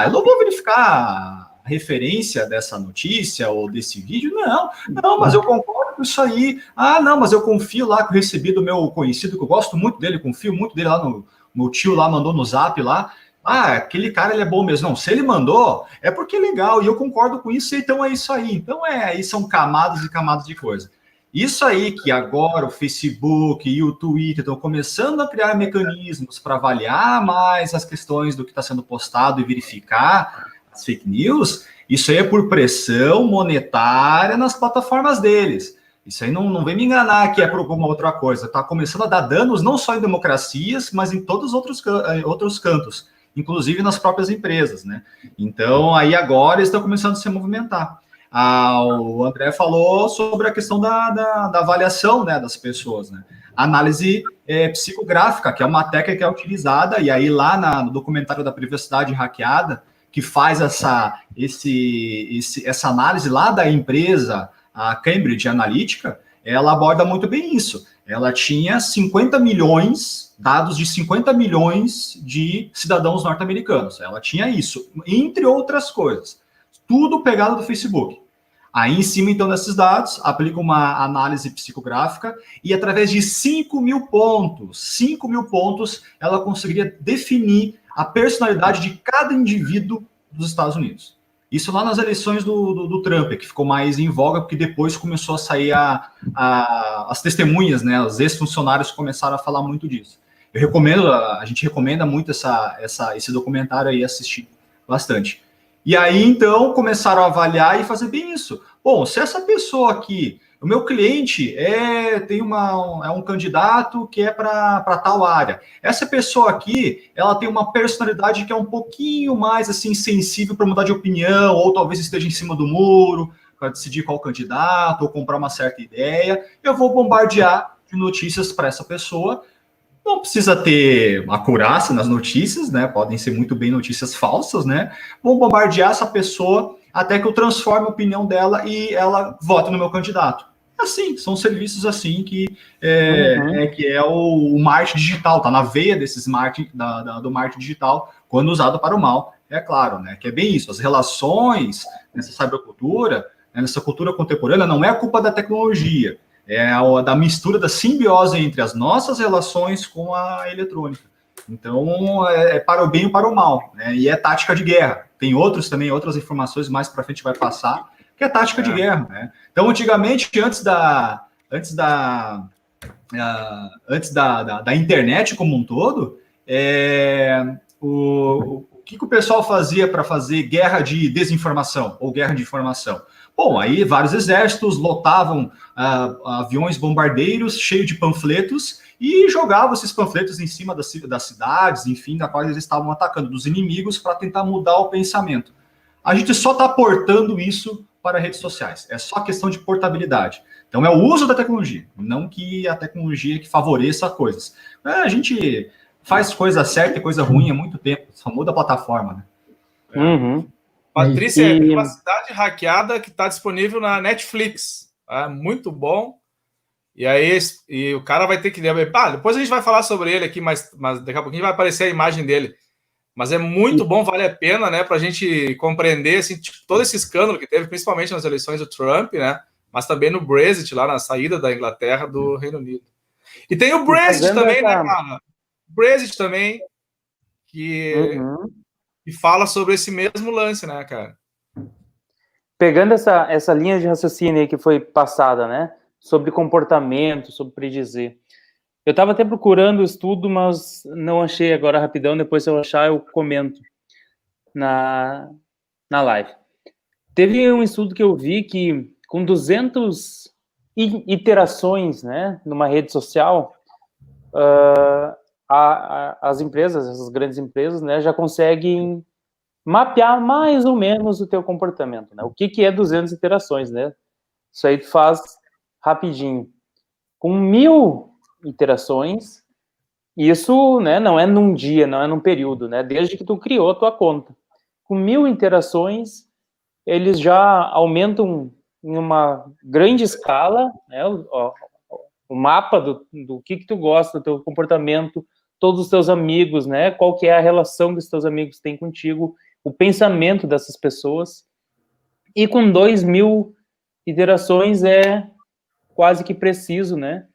eu não vou verificar a referência dessa notícia ou desse vídeo, não, mas eu concordo com isso aí, não, mas eu confio lá que eu recebi do meu conhecido, que eu gosto muito dele, confio muito dele lá no meu tio lá, mandou no zap lá, aquele cara, ele é bom mesmo. Não, se ele mandou, é porque é legal, e eu concordo com isso, então é isso aí. Então aí são camadas e camadas de coisa. Isso aí que agora o Facebook e o Twitter estão começando a criar mecanismos para avaliar mais as questões do que está sendo postado e verificar as fake news, isso aí é por pressão monetária nas plataformas deles. Isso aí não vem me enganar que é por alguma outra coisa. Está começando a dar danos não só em democracias, mas em todos os outros cantos, inclusive nas próprias empresas, né? Então, aí agora eles estão começando a se movimentar. O André falou sobre a questão da avaliação, né, das pessoas, né? Análise psicográfica, que é uma técnica que é utilizada, e aí lá no documentário da Privacidade Hackeada, que faz essa análise lá da empresa, a Cambridge Analytica, ela aborda muito bem isso. Ela tinha 50 milhões, dados de 50 milhões de cidadãos norte-americanos. Ela tinha isso, entre outras coisas. Tudo pegado do Facebook. Aí, em cima, então, desses dados, aplica uma análise psicográfica e, através de 5 mil pontos, ela conseguiria definir a personalidade de cada indivíduo dos Estados Unidos. Isso lá nas eleições do Trump, que ficou mais em voga, porque depois começou a sair as testemunhas, né? Os ex-funcionários começaram a falar muito disso. A gente recomenda muito esse documentário aí, assistir bastante. E aí, então, começaram a avaliar e fazer bem isso. Bom, se essa pessoa aqui, o meu cliente é um candidato que é para tal área. Essa pessoa aqui, ela tem uma personalidade que é um pouquinho mais assim sensível para mudar de opinião, ou talvez esteja em cima do muro para decidir qual candidato, ou comprar uma certa ideia. Eu vou bombardear de notícias para essa pessoa. Não precisa ter acurácia nas notícias, né? Podem ser muito bem notícias falsas, né? Vou bombardear essa pessoa até que eu transforme a opinião dela e ela vote no meu candidato. Assim, são serviços assim que é o marketing digital, tá na veia desses marketing, do marketing digital, quando usado para o mal, é claro, né? Que é bem isso, as relações nessa cybercultura, nessa cultura contemporânea, não é a culpa da tecnologia, da mistura, da simbiose entre as nossas relações com a eletrônica. Então, é para o bem e para o mal, né? E é tática de guerra. Tem outras informações mais para frente vai passar, que é tática de guerra, né? Então, antigamente, antes da internet como um todo, o que o pessoal fazia para fazer guerra de desinformação ou guerra de informação? Bom, aí vários exércitos lotavam aviões bombardeiros cheios de panfletos e jogavam esses panfletos em cima das cidades, enfim, da qual eles estavam atacando, dos inimigos, para tentar mudar o pensamento. A gente só está portando isso para redes sociais. É só questão de portabilidade. Então, é o uso da tecnologia, não que a tecnologia que favoreça coisas. A gente faz coisa certa e coisa ruim há muito tempo, só muda a plataforma, né? Uhum. Patrícia, é uma cidade hackeada que está disponível na Netflix. Muito bom. E aí o cara vai ter que... depois a gente vai falar sobre ele aqui, mas daqui a pouquinho vai aparecer a imagem dele. Mas é muito bom, vale a pena, né, para a gente compreender assim, tipo, todo esse escândalo que teve, principalmente nas eleições do Trump, né, mas também no Brexit, lá na saída da Inglaterra do Reino Unido. E tem o Brexit também, né, cara? O Brexit também, que fala sobre esse mesmo lance, né, cara? Pegando essa linha de raciocínio aí que foi passada, né, sobre comportamento, sobre predizer. Eu estava até procurando o estudo, mas não achei agora rapidão. Depois, se eu achar, eu comento na live. Teve um estudo que eu vi que com 200 iterações, né, numa rede social, as empresas, essas grandes empresas, né, já conseguem mapear mais ou menos o teu comportamento, né? O que é 200 iterações, né? Isso aí tu faz rapidinho. Com 1000 iterações, isso, né, não é num dia, não é num período, né, desde que tu criou a tua conta. Com 1000 interações, eles já aumentam em uma grande escala, né, o mapa do que tu gosta, do teu comportamento, todos os teus amigos, né, qual que é a relação que os teus amigos têm contigo, o pensamento dessas pessoas, e com 2000 iterações é quase que preciso, né,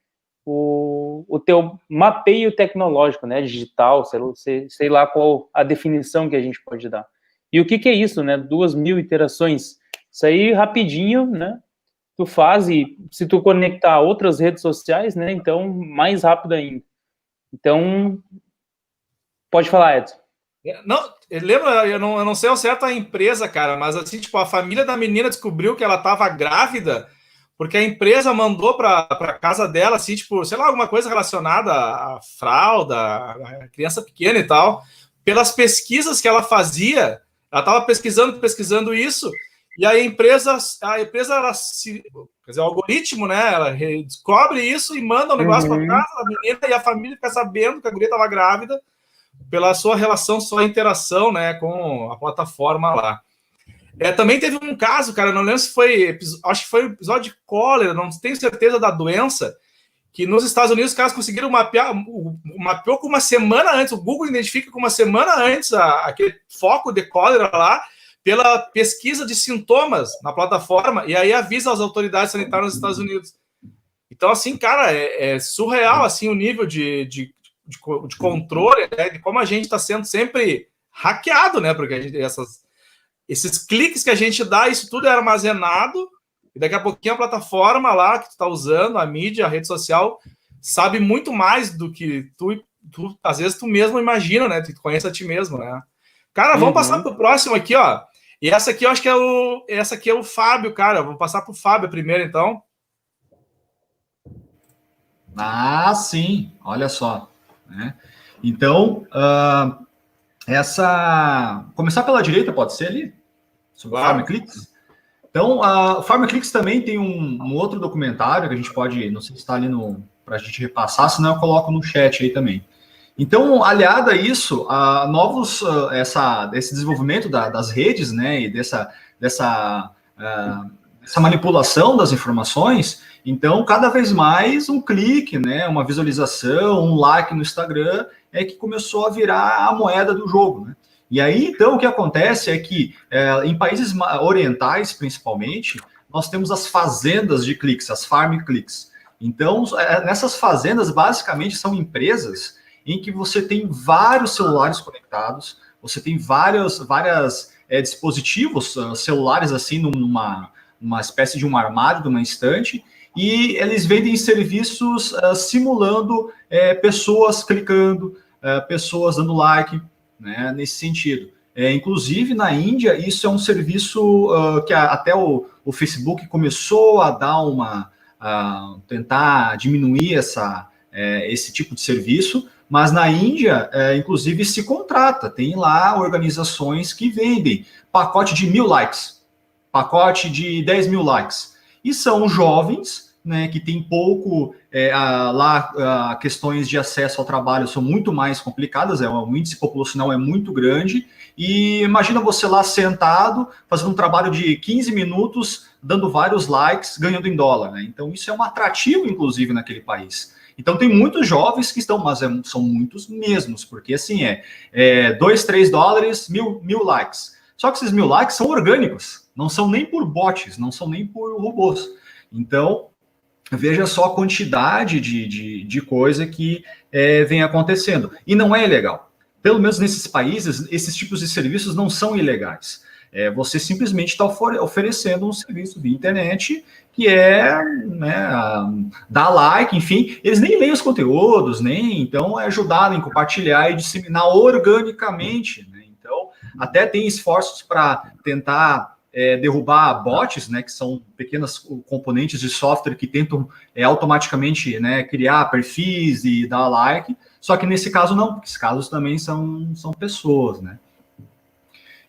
o teu mapeio tecnológico, né, digital, sei lá qual a definição que a gente pode dar. E o que é isso, né, 2000 iterações? Isso aí, rapidinho, né, tu faz, e se tu conectar a outras redes sociais, né, então, mais rápido ainda. Então, pode falar, Edson. Não, lembra, eu não sei ao certo a empresa, cara, mas assim, tipo, a família da menina descobriu que ela estava grávida porque a empresa mandou para casa dela, assim, tipo, sei lá, alguma coisa relacionada à fralda, à criança pequena e tal. Pelas pesquisas que ela fazia, ela estava pesquisando isso, e a empresa ela quer dizer, o algoritmo, né, ela descobre isso e manda um negócio para casa da menina, e a família fica sabendo que a guria estava grávida pela sua relação, sua interação, né, com a plataforma lá. Também teve um caso, cara, não lembro se foi, acho que foi um episódio de cólera, não tenho certeza da doença, que nos Estados Unidos os caras conseguiram mapeou com uma semana antes, o Google identifica com uma semana antes aquele foco de cólera lá, pela pesquisa de sintomas na plataforma, e aí avisa as autoridades sanitárias nos Estados Unidos. Então, assim, cara, é surreal, assim, o nível de controle, né, de como a gente está sendo sempre hackeado, né, porque a gente, esses cliques que a gente dá, isso tudo é armazenado, e daqui a pouquinho a plataforma lá que tu está usando, a mídia, a rede social, sabe muito mais do que tu às vezes tu mesmo imagina, né? Tu conhece a ti mesmo, né? Cara, vamos passar pro próximo aqui, ó. E essa aqui eu acho que essa aqui é o Fábio, cara. Vou passar pro Fábio primeiro, então. Ah, sim. Olha só, né? Então, começar pela direita, pode ser ali? Sobre o PharmaClicks? Então, a PharmaClicks também tem um outro documentário que a gente pode, não sei se está ali para a gente repassar, senão eu coloco no chat aí também. Então, aliado a isso, esse desenvolvimento das redes, né, e dessa manipulação das informações, Então, cada vez mais um clique, né, uma visualização, um like no Instagram é que começou a virar a moeda do jogo, né? E aí, então, o que acontece é que em países orientais, principalmente, nós temos as fazendas de cliques, as farm clicks. Então, nessas fazendas, basicamente, são empresas em que você tem vários celulares conectados, você tem vários dispositivos celulares, assim, numa espécie de um armário, de uma estante, e eles vendem serviços simulando pessoas clicando, pessoas dando like, né, nesse sentido. Inclusive, na Índia, isso é um serviço que até o Facebook começou a dar tentar diminuir esse tipo de serviço, mas na Índia, inclusive, se contrata. Tem lá organizações que vendem pacote de 1.000 likes, pacote de 10 mil likes. E são jovens, né, que tem pouco, questões de acesso ao trabalho são muito mais complicadas, o índice populacional é muito grande, e imagina você lá sentado, fazendo um trabalho de 15 minutos, dando vários likes, ganhando em dólar, né? Então isso é um atrativo, inclusive, naquele país. Então tem muitos jovens que estão, mas são muitos mesmos, porque assim, 2, 3 dólares, mil likes. Só que esses 1.000 likes são orgânicos, não são nem por bots, não são nem por robôs. Então, veja só a quantidade de coisa que vem acontecendo. E não é ilegal. Pelo menos nesses países, esses tipos de serviços não são ilegais. Você simplesmente está oferecendo um serviço via internet que dar like, enfim. Eles nem leem os conteúdos, então é ajudar em compartilhar e disseminar organicamente, né? Então, até tem esforços para tentar derrubar bots, né, que são pequenos componentes de software que tentam automaticamente, né, criar perfis e dar like, só que nesse caso não, porque esses casos também são pessoas, né.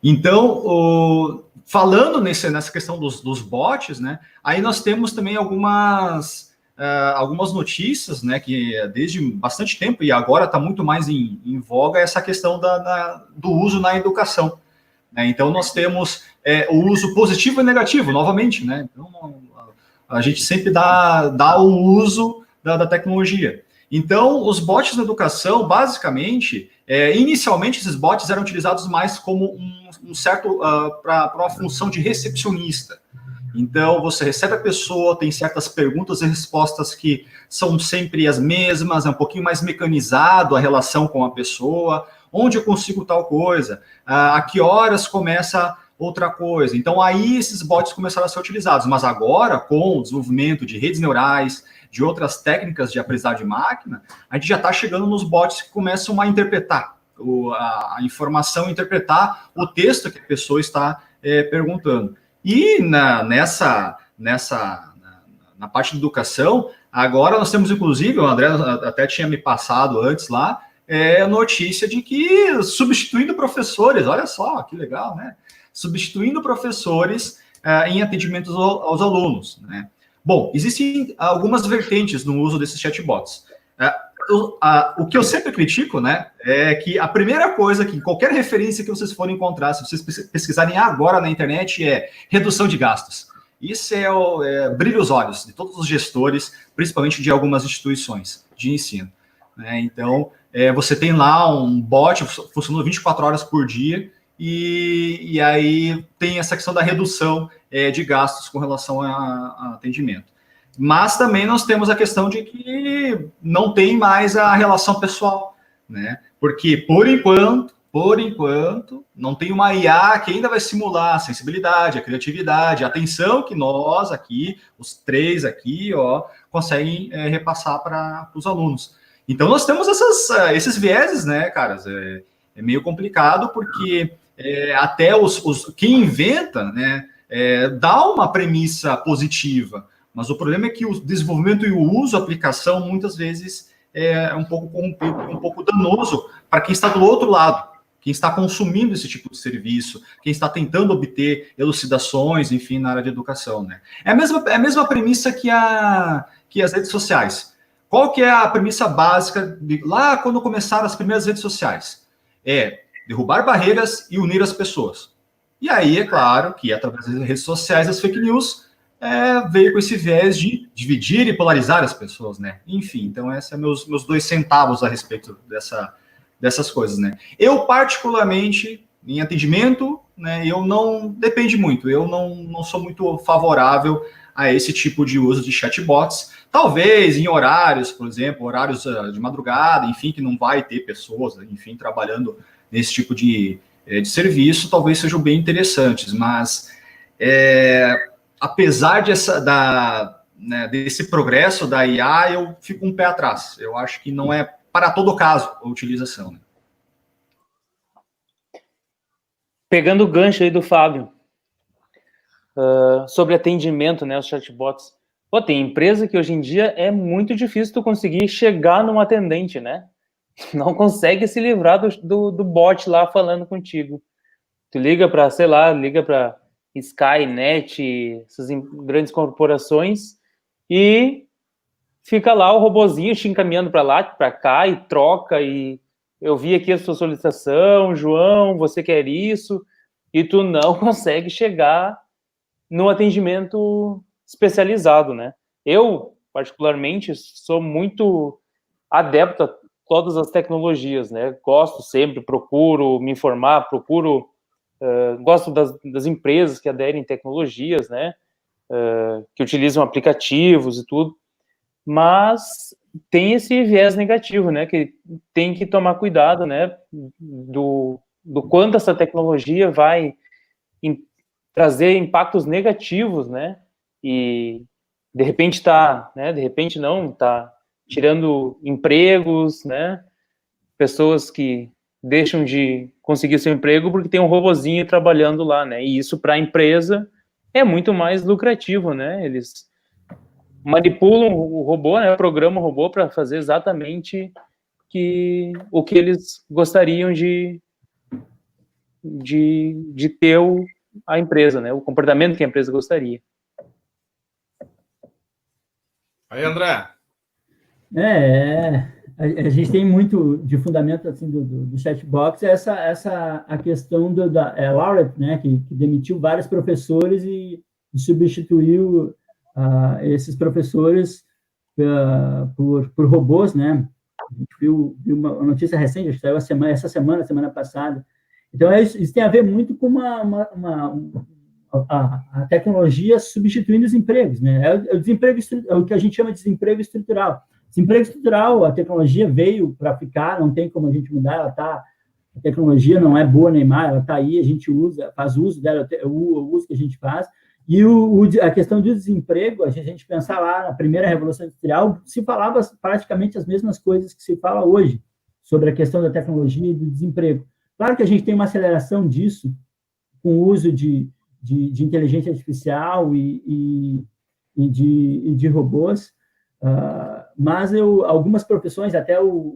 Então, falando nessa questão dos bots, né, aí nós temos também algumas notícias, né, que desde bastante tempo, e agora está muito mais em voga, essa questão do uso na educação. Então, nós temos o uso positivo e negativo, novamente, né? Então, a gente sempre dá o uso da tecnologia. Então, os bots na educação, basicamente, inicialmente, esses bots eram utilizados mais como para uma função de recepcionista. Então, você recebe a pessoa, tem certas perguntas e respostas que são sempre as mesmas, é um pouquinho mais mecanizado a relação com a pessoa. Onde eu consigo tal coisa? A que horas começa outra coisa? Então, aí esses bots começaram a ser utilizados. Mas agora, com o desenvolvimento de redes neurais, de outras técnicas de aprendizagem de máquina, a gente já está chegando nos bots que começam a interpretar a informação, interpretar o texto que a pessoa está perguntando. E na parte de educação, agora nós temos, inclusive, o André até tinha me passado antes lá, a notícia de que substituindo professores, olha só, que legal, né? Substituindo professores em atendimentos aos alunos, né? Bom, existem algumas vertentes no uso desses chatbots. O que eu sempre critico, né, é que a primeira coisa que qualquer referência que vocês forem encontrar, se vocês pesquisarem agora na internet, é redução de gastos. Isso brilha os olhos de todos os gestores, principalmente de algumas instituições de ensino, né? Então, você tem lá um bot funcionando 24 horas por dia e aí tem essa questão da redução de gastos com relação a atendimento. Mas também nós temos a questão de que não tem mais a relação pessoal, né? Porque, por enquanto, não tem uma IA que ainda vai simular a sensibilidade, a criatividade, a atenção que nós aqui, os três aqui, conseguem repassar para os alunos. Então, nós temos esses vieses, né, caras? É meio complicado, porque até quem inventa, né, dá uma premissa positiva, mas o problema é que o desenvolvimento e o uso, a aplicação, muitas vezes é um pouco corrompido, um pouco danoso para quem está do outro lado, quem está consumindo esse tipo de serviço, quem está tentando obter elucidações, enfim, na área de educação, né? É a mesma premissa que as redes sociais. Qual que é a premissa básica lá quando começaram as primeiras redes sociais? Derrubar barreiras e unir as pessoas. E aí, é claro, que através das redes sociais, as fake news veio com esse viés de dividir e polarizar as pessoas, né? Enfim, então esses são meus 2 centavos a respeito dessas coisas, né? Eu, particularmente, em atendimento, né, depende muito, eu não sou muito favorável a esse tipo de uso de chatbots, talvez em horários, por exemplo, horários de madrugada, enfim, que não vai ter pessoas, enfim, trabalhando nesse tipo de serviço, talvez sejam bem interessantes, mas apesar desse progresso da IA, eu fico um pé atrás. Eu acho que não é para todo caso a utilização. Né? Pegando o gancho aí do Fábio, sobre atendimento, né, os chatbots. Pô, tem empresa que hoje em dia é muito difícil tu conseguir chegar num atendente, né? Não consegue se livrar do bot lá falando contigo. Tu liga para, sei lá, Skynet, essas grandes corporações, e fica lá o robozinho te encaminhando para lá, para cá, e troca, e eu vi aqui a sua solicitação, João, você quer isso, e tu não consegue chegar no atendimento especializado, né? Eu, particularmente, sou muito adepto a todas as tecnologias, né? Gosto sempre, procuro me informar, gosto das empresas que aderem tecnologias, né? Que utilizam aplicativos e tudo, mas tem esse viés negativo, né? Que tem que tomar cuidado, né? Do quanto essa tecnologia vai trazer impactos negativos, né? E de repente de repente não, tá tirando empregos, né? Pessoas que deixam de conseguir seu emprego porque tem um robozinho trabalhando lá, né? E isso para a empresa é muito mais lucrativo, né? Eles manipulam o robô, né? Programam o robô para fazer exatamente o que eles gostariam de ter a empresa, né? O comportamento que a empresa gostaria. Aí, André. A gente tem muito de fundamento assim do chatbox, a questão da Laureate, né, que demitiu vários professores e substituiu esses professores por robôs, né? A gente viu uma notícia recente, acho que saiu semana passada. Então, isso tem a ver muito com a tecnologia substituindo os empregos, né? O desemprego, é o que a gente chama de desemprego estrutural. Desemprego estrutural, a tecnologia veio para ficar, não tem como a gente mudar, a tecnologia não é boa nem má, ela está aí, a gente faz uso dela, o uso que a gente faz. E a questão do desemprego, a gente pensar lá na primeira Revolução Industrial, se falava praticamente as mesmas coisas que se fala hoje, sobre a questão da tecnologia e do desemprego. Claro que a gente tem uma aceleração disso, com o uso de inteligência artificial e de robôs, mas algumas profissões, até o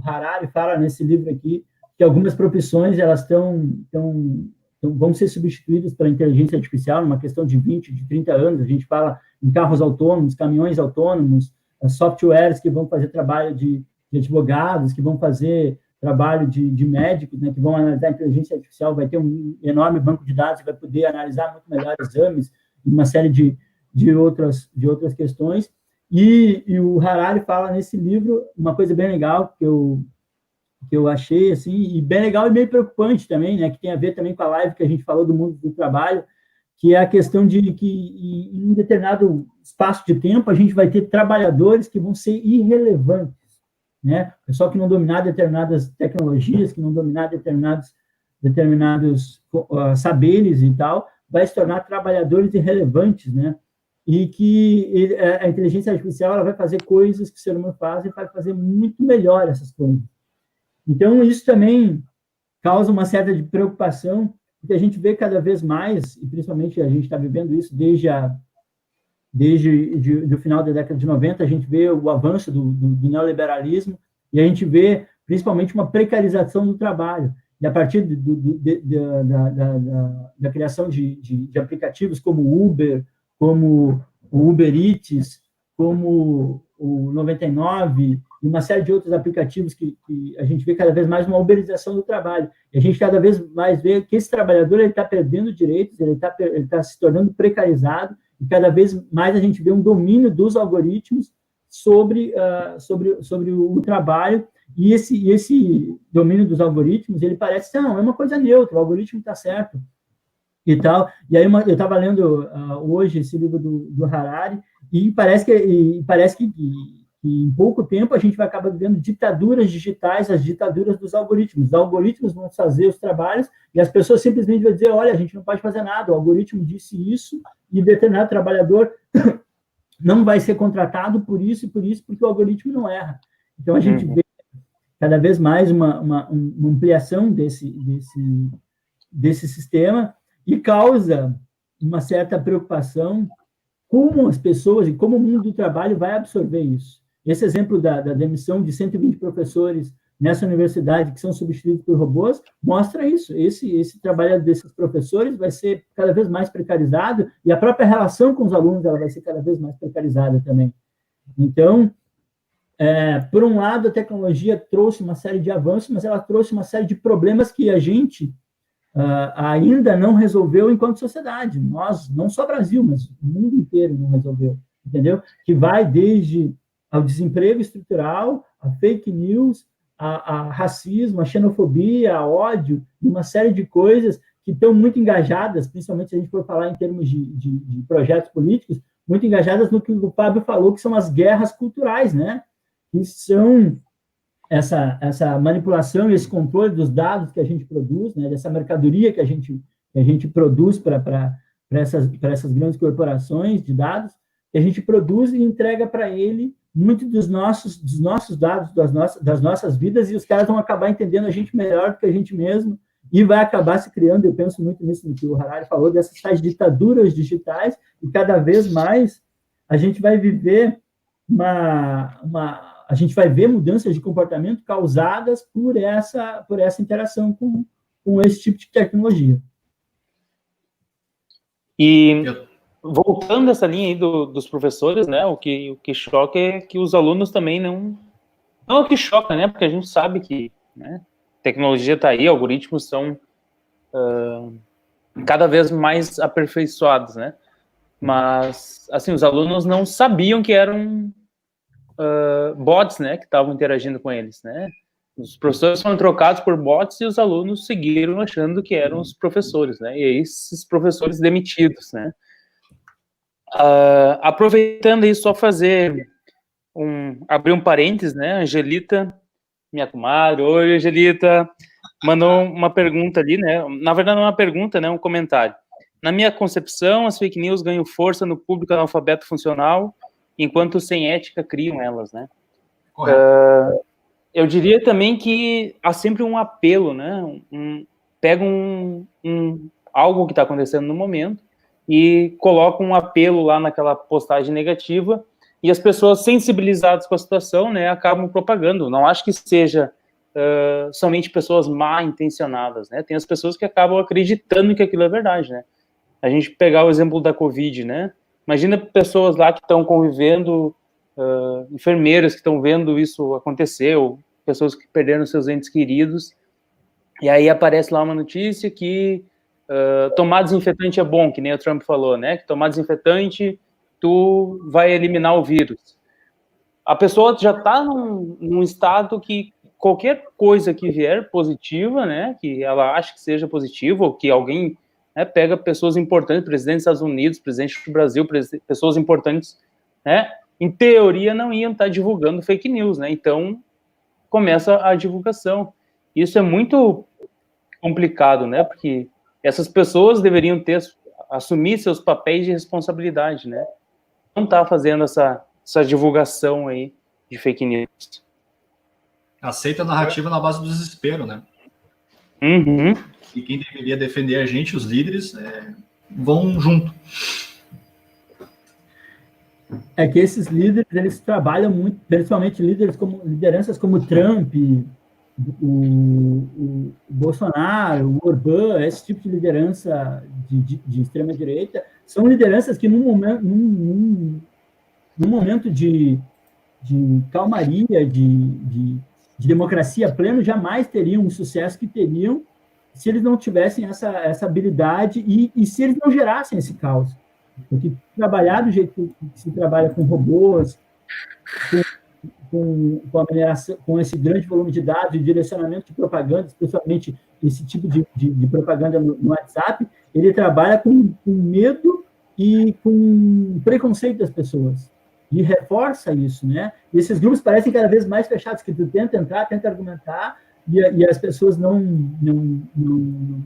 Harari fala nesse livro aqui, que algumas profissões elas vão ser substituídas pela inteligência artificial numa questão de 20, de 30 anos. A gente fala em carros autônomos, caminhões autônomos, softwares que vão fazer trabalho de advogados, que vão fazer trabalho de médicos, né, que vão analisar a inteligência artificial, vai ter um enorme banco de dados, vai poder analisar muito melhor exames, uma série de outras questões. E o Harari fala nesse livro uma coisa bem legal que eu achei, assim, e bem legal e meio preocupante também, né, que tem a ver também com a live que a gente falou do mundo do trabalho, que é a questão de que em um determinado espaço de tempo a gente vai ter trabalhadores que vão ser irrelevantes, né? Pessoal que não dominar determinadas tecnologias, que não dominar determinados saberes e tal, vai se tornar trabalhadores irrelevantes, né? E que a inteligência artificial ela vai fazer coisas que o ser humano faz e vai fazer muito melhor essas coisas. Então, isso também causa uma certa de preocupação, porque a gente vê cada vez mais, e principalmente a gente está vivendo isso desde o final da década de 90, a gente vê o avanço do neoliberalismo, e a gente vê principalmente uma precarização do trabalho. E a partir da criação de aplicativos como o Uber, como o Uber Eats, como o 99, e uma série de outros aplicativos que a gente vê cada vez mais uma uberização do trabalho. E a gente cada vez mais vê que esse trabalhador está perdendo direitos, ele está se tornando precarizado, e cada vez mais a gente vê um domínio dos algoritmos sobre o trabalho, e esse domínio dos algoritmos, ele parece ser, não, é uma coisa neutra, o algoritmo está certo, e tal. E aí eu estava lendo hoje esse livro do Harari, e parece que em pouco tempo a gente vai acabar vivendo ditaduras digitais, as ditaduras dos algoritmos. Os algoritmos vão fazer os trabalhos e as pessoas simplesmente vão dizer, olha, a gente não pode fazer nada, o algoritmo disse isso e determinado trabalhador não vai ser contratado por isso e por isso, porque o algoritmo não erra. Então a gente vê cada vez mais uma ampliação desse sistema e causa uma certa preocupação como as pessoas e como o mundo do trabalho vai absorver isso. Esse exemplo da demissão de 120 professores nessa universidade que são substituídos por robôs mostra isso. Esse trabalho desses professores vai ser cada vez mais precarizado e a própria relação com os alunos ela vai ser cada vez mais precarizada também. Então, por um lado, a tecnologia trouxe uma série de avanços, mas ela trouxe uma série de problemas que a gente ainda não resolveu enquanto sociedade. Nós, não só Brasil, mas o mundo inteiro não resolveu, entendeu? Que vai desde ao desemprego estrutural, a fake news, a racismo, a xenofobia, a ódio, uma série de coisas que estão muito engajadas, principalmente se a gente for falar em termos de projetos políticos, muito engajadas no que o Fábio falou, que são as guerras culturais, né? Que são essa manipulação e esse controle dos dados que a gente produz, né? Dessa mercadoria que a gente produz para essas grandes corporações de dados, que a gente produz e entrega para ele muito dos nossos dados, das nossas vidas, e os caras vão acabar entendendo a gente melhor do que a gente mesmo, e vai acabar se criando, eu penso muito nisso que o Harari falou, dessas tais ditaduras digitais, e cada vez mais a gente vai viver a gente vai ver mudanças de comportamento causadas por essa interação com esse tipo de tecnologia. E voltando essa linha aí dos professores, né, o que choca é que os alunos também não é o que choca, né, porque a gente sabe que, né, tecnologia está aí, algoritmos são cada vez mais aperfeiçoados, né, mas, assim, os alunos não sabiam que eram bots, né, que estavam interagindo com eles, né, os professores foram trocados por bots e os alunos seguiram achando que eram os professores, né, e esses professores demitidos, né. Aproveitando aí, só abrir um parênteses, né, Angelita, minha comadre, oi Angelita, mandou uma pergunta ali, né, na verdade não é uma pergunta, né, um comentário. Na minha concepção, as fake news ganham força no público analfabeto funcional, enquanto sem ética criam elas, né. Eu diria também que há sempre um apelo, né, pega algo que está acontecendo no momento, e coloca um apelo lá naquela postagem negativa, e as pessoas sensibilizadas com a situação, né, acabam propagando. Não acho que seja somente pessoas mal intencionadas, né, tem as pessoas que acabam acreditando que aquilo é verdade, né. A gente pegar o exemplo da Covid, né, imagina pessoas lá que estão convivendo, enfermeiras que estão vendo isso acontecer, ou pessoas que perderam seus entes queridos, e aí aparece lá uma notícia que tomar desinfetante é bom, que nem o Trump falou, né, que tomar desinfetante, tu vai eliminar o vírus. A pessoa já está num estado que qualquer coisa que vier positiva, né, que ela acha que seja positiva, ou que alguém, né, pega pessoas importantes, presidente dos Estados Unidos, presidente do Brasil, pessoas importantes, né, em teoria não iam estar divulgando fake news, né, então começa a divulgação. Isso é muito complicado, né, porque essas pessoas deveriam assumir seus papéis de responsabilidade, né? Não tá fazendo essa divulgação aí de fake news. Aceita a narrativa na base do desespero, né? Uhum. E quem deveria defender a gente, os líderes, vão junto. É que esses líderes, eles trabalham muito, principalmente lideranças como Trump, o Bolsonaro, o Orbán, esse tipo de liderança de extrema-direita, são lideranças que num momento de calmaria, de democracia plena, jamais teriam o sucesso que teriam se eles não tivessem essa habilidade e se eles não gerassem esse caos. Porque trabalhar do jeito que se trabalha com robôs, com a mineração, com esse grande volume de dados e direcionamento de propaganda, especialmente esse tipo de propaganda no WhatsApp, ele trabalha com medo e com preconceito das pessoas. E reforça isso, né? E esses grupos parecem cada vez mais fechados, que tu tenta entrar, tenta argumentar, e as pessoas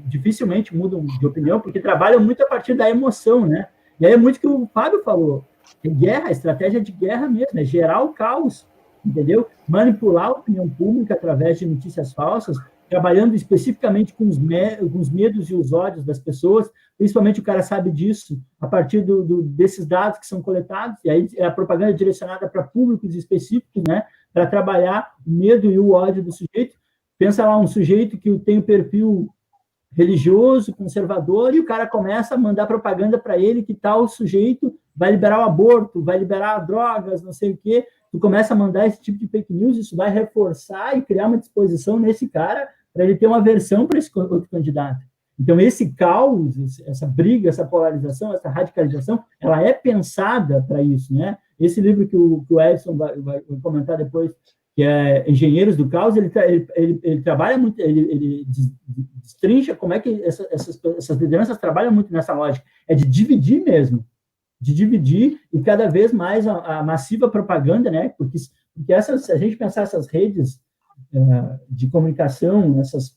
dificilmente mudam de opinião, porque trabalham muito a partir da emoção, né? E aí é muito o que o Fábio falou. É guerra, estratégia de guerra mesmo, é gerar o caos, entendeu? Manipular a opinião pública através de notícias falsas, trabalhando especificamente com os medos e os ódios das pessoas, principalmente o cara sabe disso a partir desses dados que são coletados, e aí a propaganda é direcionada para públicos específicos, né, para trabalhar o medo e o ódio do sujeito. Pensa lá, um sujeito que tem um perfil religioso, conservador, e o cara começa a mandar propaganda para ele que tal sujeito vai liberar o aborto, vai liberar drogas, não sei o quê. Tu começa a mandar esse tipo de fake news, isso vai reforçar e criar uma disposição nesse cara para ele ter uma aversão para esse outro candidato. Então, esse caos, essa briga, essa polarização, essa radicalização, ela é pensada para isso, né? Esse livro que o Edson vai comentar depois, que é Engenheiros do Caos, ele trabalha muito, ele destrincha como é que essas lideranças trabalham muito nessa lógica, é de dividir mesmo, de dividir e cada vez mais a massiva propaganda, né? Porque se a gente pensar essas redes de comunicação, essas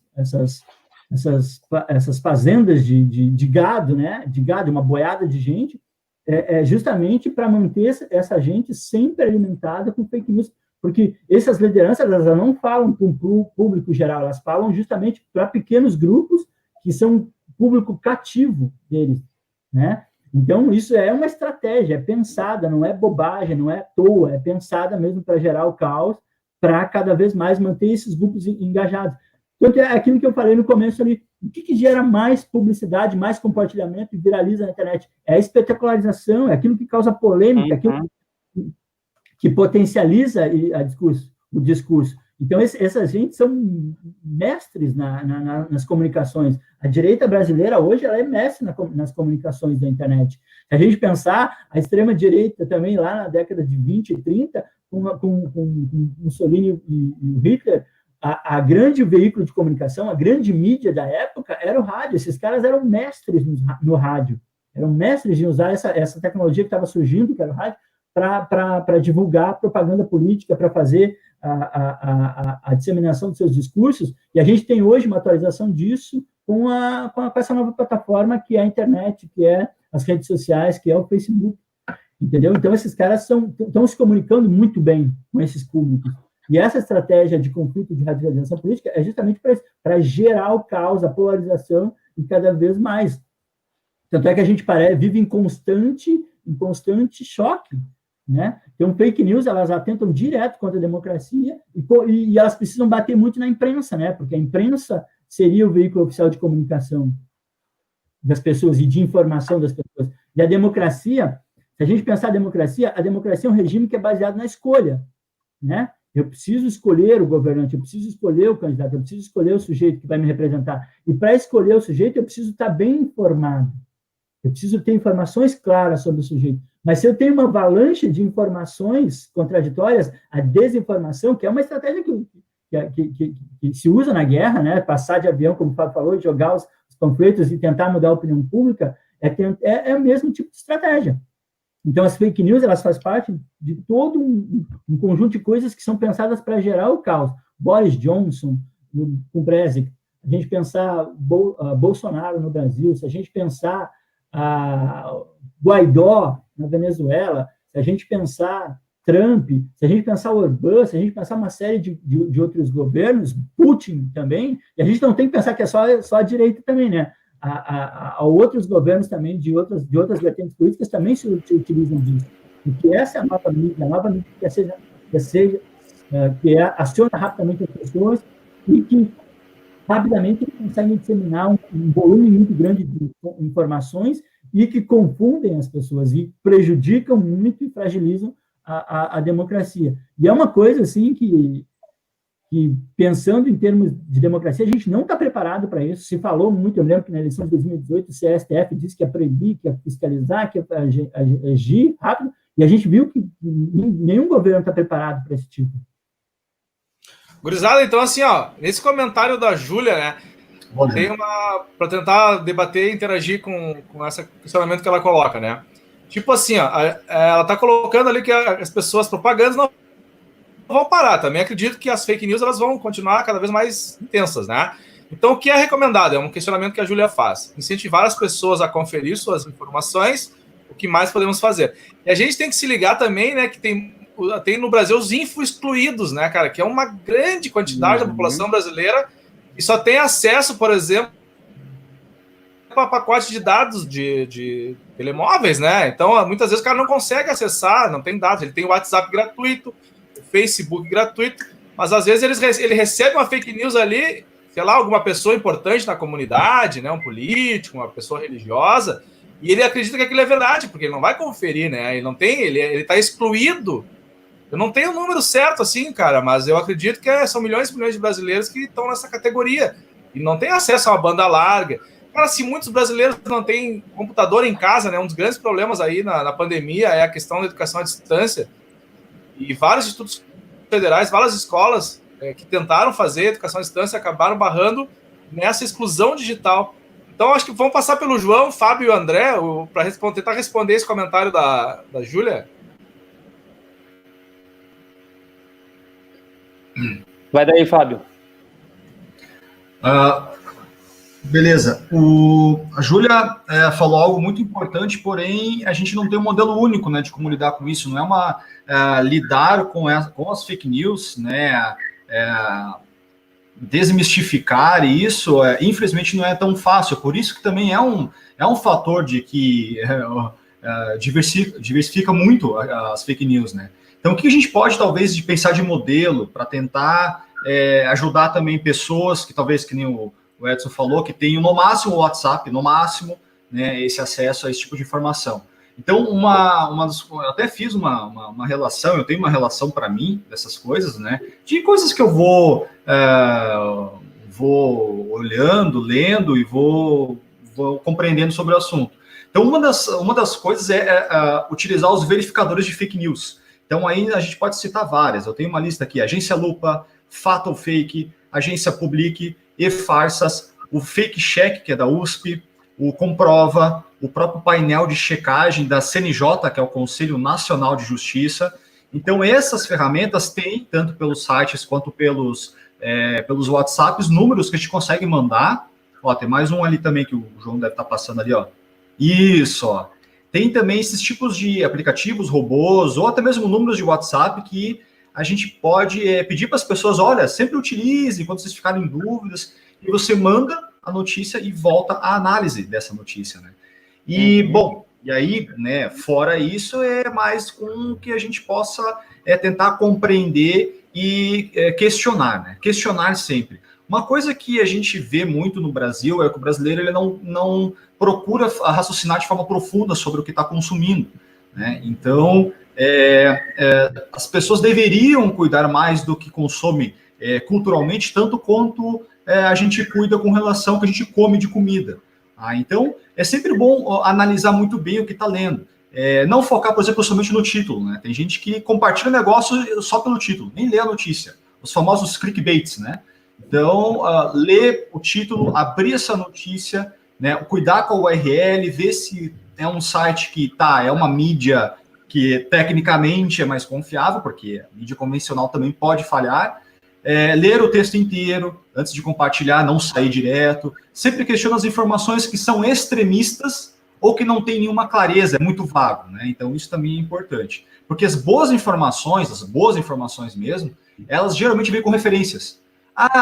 fazendas de gado, né? De gado, uma boiada de gente, é justamente para manter essa gente sempre alimentada com fake news, porque essas lideranças elas não falam para o público geral, elas falam justamente para pequenos grupos que são público cativo deles, né? Então, isso é uma estratégia, é pensada, não é bobagem, não é à toa, é pensada mesmo para gerar o caos, para cada vez mais manter esses grupos engajados. Então, é aquilo que eu falei no começo ali, o que gera mais publicidade, mais compartilhamento e viraliza na internet? É a espetacularização, é aquilo que causa polêmica, aquilo que potencializa o discurso. Então, essa gente são mestres nas comunicações. A direita brasileira, hoje, ela é mestre nas comunicações da internet. Se a gente pensar, a extrema-direita também, lá na década de 20 e 30, com Mussolini e o Hitler, a grande veículo de comunicação, a grande mídia da época era o rádio. Esses caras eram mestres no rádio. Eram mestres de usar essa tecnologia que estava surgindo, que era o rádio, para divulgar propaganda política, para fazer a disseminação dos seus discursos, e a gente tem hoje uma atualização disso com essa nova plataforma que é a internet, que é as redes sociais, que é o Facebook, entendeu? Então, esses caras estão se comunicando muito bem com esses públicos, e essa estratégia de conflito, de radicalização política é justamente para gerar o caos, a polarização, e cada vez mais. Tanto é que a gente vive em constante choque, né? Então, fake news, elas atentam direto contra a democracia e elas precisam bater muito na imprensa, né? Porque a imprensa seria o veículo oficial de comunicação das pessoas e de informação das pessoas. E a democracia, se a gente pensar a democracia é um regime que é baseado na escolha, né? Eu preciso escolher o governante, eu preciso escolher o candidato, eu preciso escolher o sujeito que vai me representar. E para escolher o sujeito, eu preciso estar bem informado. Eu preciso ter informações claras sobre o sujeito. Mas se eu tenho uma avalanche de informações contraditórias, a desinformação, que é uma estratégia que se usa na guerra, né? Passar de avião, como o Fábio falou, jogar os panfletos e tentar mudar a opinião pública, é o mesmo tipo de estratégia. Então, as fake news, elas fazem parte de todo um conjunto de coisas que são pensadas para gerar o caos. Boris Johnson, com o Brexit, a gente pensar Bolsonaro no Brasil, se a gente pensar Guaidó na Venezuela, se a gente pensar Trump, se a gente pensar Orbán, se a gente pensar uma série de outros governos, Putin também, e a gente não tem que pensar que é só a direita também, né? Há outros governos também de outras vertentes políticas também se utilizam disso. Porque essa é a nova mídia que aciona rapidamente as pessoas e que rapidamente conseguem disseminar um volume muito grande de informações e que confundem as pessoas e prejudicam muito e fragilizam a democracia. E é uma coisa assim que que, pensando em termos de democracia, a gente não está preparado para isso. Se falou muito, eu lembro que na eleição de 2018 o CSTF disse que ia proibir, que ia fiscalizar, que ia agir rápido, e a gente viu que nenhum governo está preparado para esse tipo. Gurizada, então assim, ó, nesse comentário da Júlia, né, tem uma, para tentar debater e interagir com esse questionamento que ela coloca, né? Tipo assim, ó, ela tá colocando ali que as pessoas propagandas não vão parar. Também acredito que as fake news elas vão continuar cada vez mais intensas, né? Então, o que é recomendado? É um questionamento que a Júlia faz. Incentivar as pessoas a conferir suas informações, o que mais podemos fazer. E a gente tem que se ligar também, né, que tem no Brasil os info-excluídos, né, cara, que é uma grande quantidade da população brasileira e só tem acesso, por exemplo, a pacote de dados de telemóveis, né? Então, muitas vezes o cara não consegue acessar, não tem dados. Ele tem o WhatsApp gratuito, o Facebook gratuito, mas às vezes ele recebe uma fake news ali, sei lá, alguma pessoa importante na comunidade, né? Um político, uma pessoa religiosa, e ele acredita que aquilo é verdade, porque ele não vai conferir, né? Ele não tem, ele está excluído. Eu não tenho o número certo assim, cara, mas eu acredito que são milhões e milhões de brasileiros que estão nessa categoria e não tem acesso a uma banda larga. Cara, se muitos brasileiros não têm computador em casa, né? Um dos grandes problemas aí na pandemia é a questão da educação à distância. E vários institutos federais, várias escolas que tentaram fazer educação à distância acabaram barrando nessa exclusão digital. Então, acho que vamos passar pelo João, Fábio e o André para tentar responder esse comentário da Júlia. Vai daí, Fábio. Beleza. A Júlia falou algo muito importante, porém a gente não tem um modelo único, né, de como lidar com isso. Não é lidar com as fake news, né, desmistificar isso, infelizmente não é tão fácil. Por isso que também é um fator de que diversifica muito as fake news, né. Então, o que a gente pode, talvez, de pensar de modelo para tentar ajudar também pessoas que talvez, que nem o Edson falou, que tenham no máximo o WhatsApp, no máximo, né, esse acesso a esse tipo de informação. Então, eu até fiz uma relação, eu tenho uma relação para mim dessas coisas, né, de coisas que eu vou olhando, lendo e vou compreendendo sobre o assunto. Então, uma das coisas é utilizar os verificadores de fake news. Então, aí a gente pode citar várias. Eu tenho uma lista aqui: Agência Lupa, Fato ou Fake, Agência Public, E-Farsas, o Fake Check, que é da USP, o Comprova, o próprio painel de checagem da CNJ, que é o Conselho Nacional de Justiça. Então, essas ferramentas têm, tanto pelos sites quanto pelos WhatsApps, números que a gente consegue mandar. Ó, tem mais um ali também que o João deve estar passando ali, ó. Isso, ó. Tem também esses tipos de aplicativos, robôs, ou até mesmo números de WhatsApp que a gente pode pedir para as pessoas: olha, sempre utilize quando vocês ficarem em dúvidas, e você manda a notícia e volta a análise dessa notícia, né? E, bom, e aí, né, fora isso, é mais com que a gente possa tentar compreender e questionar, né? Questionar sempre. Uma coisa que a gente vê muito no Brasil é que o brasileiro ele não procura raciocinar de forma profunda sobre o que está consumindo, né? Então, as pessoas deveriam cuidar mais do que consome culturalmente, tanto quanto a gente cuida com relação ao que a gente come de comida. Então, é sempre bom analisar muito bem o que está lendo. Não focar, por exemplo, somente no título, né? Tem gente que compartilha o negócio só pelo título, nem lê a notícia. Os famosos clickbaits, né? Então, ler o título, abrir essa notícia, né? Cuidar com a URL, ver se é um site que é uma mídia que tecnicamente é mais confiável, porque a mídia convencional também pode falhar. Ler o texto inteiro antes de compartilhar, não sair direto. Sempre questiona as informações que são extremistas ou que não tem nenhuma clareza, é muito vago, né? Então, isso também é importante. Porque as boas informações mesmo, elas geralmente vêm com referências.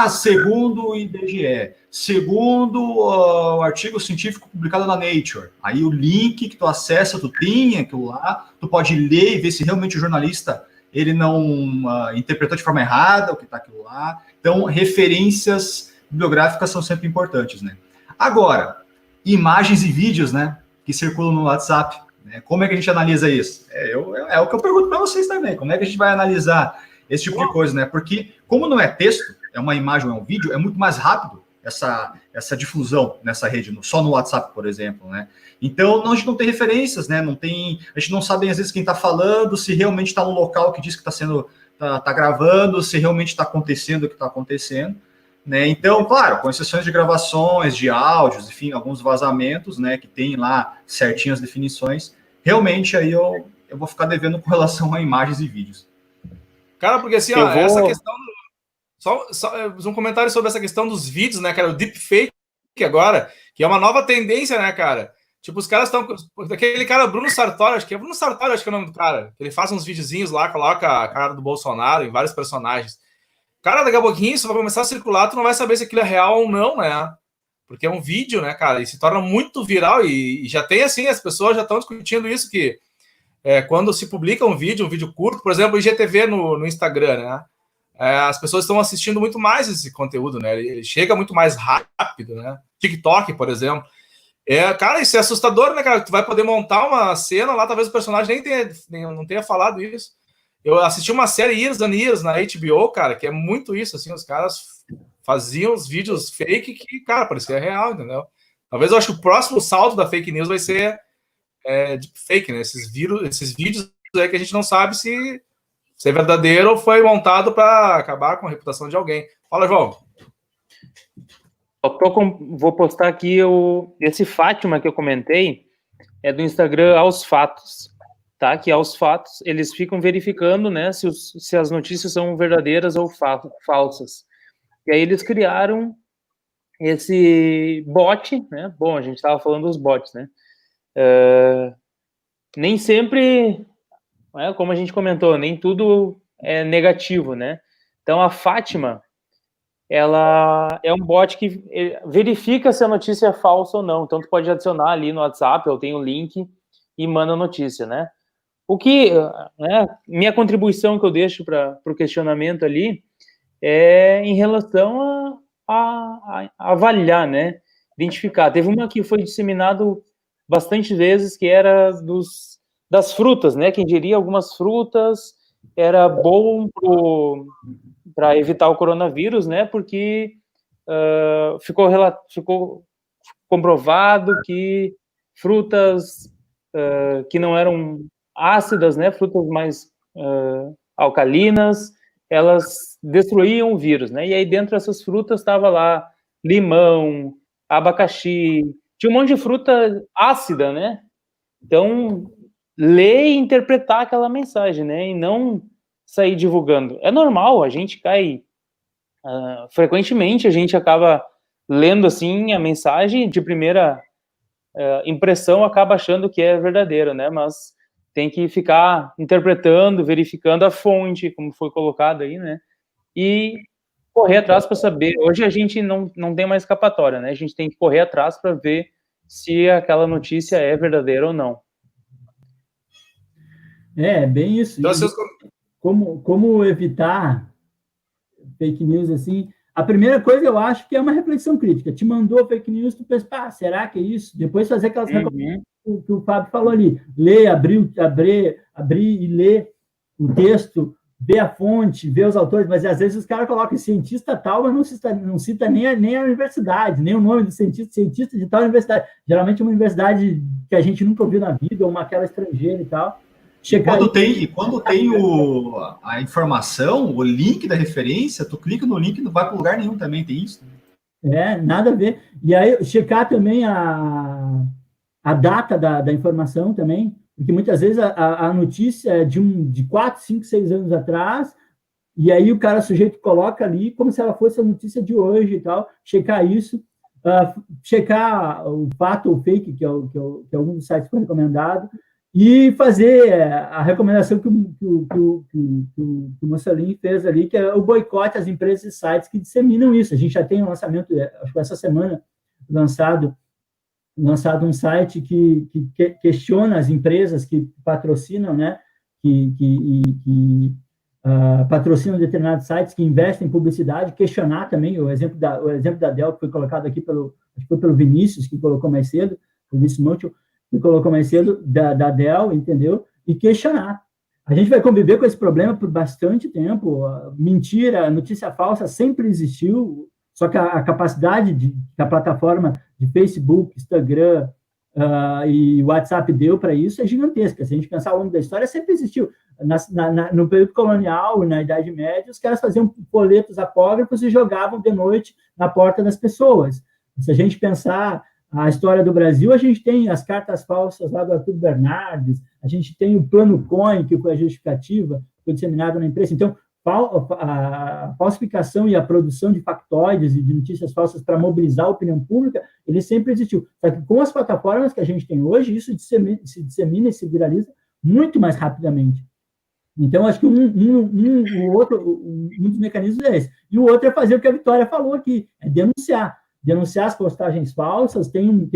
Segundo o IBGE, segundo o artigo científico publicado na Nature. Aí o link que tu acessa, tu tem aquilo lá, tu pode ler e ver se realmente o jornalista ele não interpretou de forma errada o que está aquilo lá. Então, referências bibliográficas são sempre importantes, né? Agora, imagens e vídeos, né, que circulam no WhatsApp, né? Como é que a gente analisa isso? É o que eu pergunto para vocês também. Como é que a gente vai analisar esse tipo de coisa, né? Porque, como não é texto, é uma imagem, é um vídeo, é muito mais rápido essa difusão nessa rede, só no WhatsApp, por exemplo, né? Então, a gente não tem referências, né? A gente não sabe, às vezes, quem está falando, se realmente está no local que diz que está gravando, se realmente está acontecendo o que está acontecendo, né? Então, claro, com exceções de gravações, de áudios, enfim, alguns vazamentos, né, que tem lá certinhas definições, realmente aí eu vou ficar devendo com relação a imagens e vídeos. Cara, porque assim, ó, essa questão... Só um comentário sobre essa questão dos vídeos, né, cara? O deepfake agora, que é uma nova tendência, né, cara? Tipo, os caras estão... Aquele cara, Bruno Sartori, acho que é o nome do cara. Ele faz uns videozinhos lá, coloca a cara do Bolsonaro em vários personagens. Cara, daqui a pouquinho isso vai começar a circular, tu não vai saber se aquilo é real ou não, né? Porque é um vídeo, né, cara? E se torna muito viral e já tem, assim, as pessoas já estão discutindo isso, que quando se publica um vídeo curto, por exemplo, o IGTV no Instagram, né? As pessoas estão assistindo muito mais esse conteúdo, né? Ele chega muito mais rápido, né? TikTok, por exemplo. Cara, isso é assustador, né, cara? Tu vai poder montar uma cena lá, talvez o personagem não tenha falado isso. Eu assisti uma série Years and Years na HBO, cara, que é muito isso, assim, os caras faziam os vídeos fake que, cara, parecia real, entendeu? Talvez eu acho que o próximo salto da fake news vai ser deepfake, né? Esses vídeos aí que a gente não sabe se é verdadeiro ou foi montado para acabar com a reputação de alguém. Fala, João. Vou postar aqui esse Fátima que eu comentei, é do Instagram Aos Fatos, tá? Que Aos Fatos, eles ficam verificando, né, se as notícias são verdadeiras ou falsas. E aí eles criaram esse bot, né? Bom, a gente estava falando dos bots, né? Nem sempre... como a gente comentou, nem tudo é negativo, né? Então, a Fátima, ela é um bot que verifica se a notícia é falsa ou não. Então, tu pode adicionar ali no WhatsApp, eu tenho o link e manda a notícia, né? O que, minha contribuição que eu deixo para o questionamento ali é em relação a avaliar, né? Identificar. Teve uma que foi disseminado bastante vezes, que era das frutas, né? Quem diria algumas frutas era bom para evitar o coronavírus, né? Porque ficou comprovado que frutas que não eram ácidas, né? Frutas mais alcalinas, elas destruíam o vírus, né? E aí dentro dessas frutas estava lá limão, abacaxi, tinha um monte de fruta ácida, né? Então, ler e interpretar aquela mensagem, né? E não sair divulgando. É normal, a gente cai... frequentemente a gente acaba lendo, assim, a mensagem de primeira impressão, acaba achando que é verdadeiro, né? Mas tem que ficar interpretando, verificando a fonte, como foi colocado aí, né? E correr atrás para saber. Hoje a gente não tem mais escapatória, né? A gente tem que correr atrás para ver se aquela notícia é verdadeira ou não. Bem isso. Então, Como evitar fake news assim? A primeira coisa, eu acho que é uma reflexão crítica. Te mandou fake news, tu pensa, será que é isso? Depois fazer aquelas recomendações que o Fábio falou ali. Ler, abrir e ler o texto, ver a fonte, ver os autores, mas às vezes os caras colocam cientista tal, mas não cita nem a universidade, nem o nome do cientista de tal universidade. Geralmente é uma universidade que a gente nunca ouviu na vida, ou aquela estrangeira e tal. Quando tem a informação, o link da referência, tu clica no link e não vai para lugar nenhum também, tem isso? Nada a ver. E aí, checar também a data da informação também, porque muitas vezes a notícia é de 4, 5, 6 anos atrás, e aí o sujeito coloca ali como se ela fosse a notícia de hoje e tal, checar isso, checar o fato ou fake, que é algum dos sites que foi recomendado, e fazer a recomendação que o Mussolini fez ali, que é o boicote às empresas e sites que disseminam isso. A gente já tem um lançamento, acho que essa semana, lançado um site que questiona as empresas que patrocinam, né, que patrocinam determinados sites, que investem em publicidade, questionar também o exemplo da Dell, que foi colocado aqui pelo Vinícius, que colocou mais cedo, o Vinícius Montiel, que colocou mais cedo, da Dell, entendeu? E questionar. A gente vai conviver com esse problema por bastante tempo. Mentira, notícia falsa sempre existiu, só que a capacidade que a plataforma de Facebook, Instagram e WhatsApp deu para isso é gigantesca. Se a gente pensar ao longo da história, sempre existiu. No período colonial, na Idade Média, os caras faziam boletos apócrifos e jogavam de noite na porta das pessoas. Se a gente pensar a história do Brasil, a gente tem as cartas falsas lá do Arthur Bernardes, a gente tem o Plano Cohen, que foi a justificativa, foi disseminado na imprensa. Então, a falsificação e a produção de factoides e de notícias falsas para mobilizar a opinião pública, ele sempre existiu. Só que com as plataformas que a gente tem hoje, isso se dissemina e se viraliza muito mais rapidamente. Então, acho que um dos mecanismos é esse. E o outro é fazer o que a Vitória falou aqui, é denunciar as postagens falsas. Tem um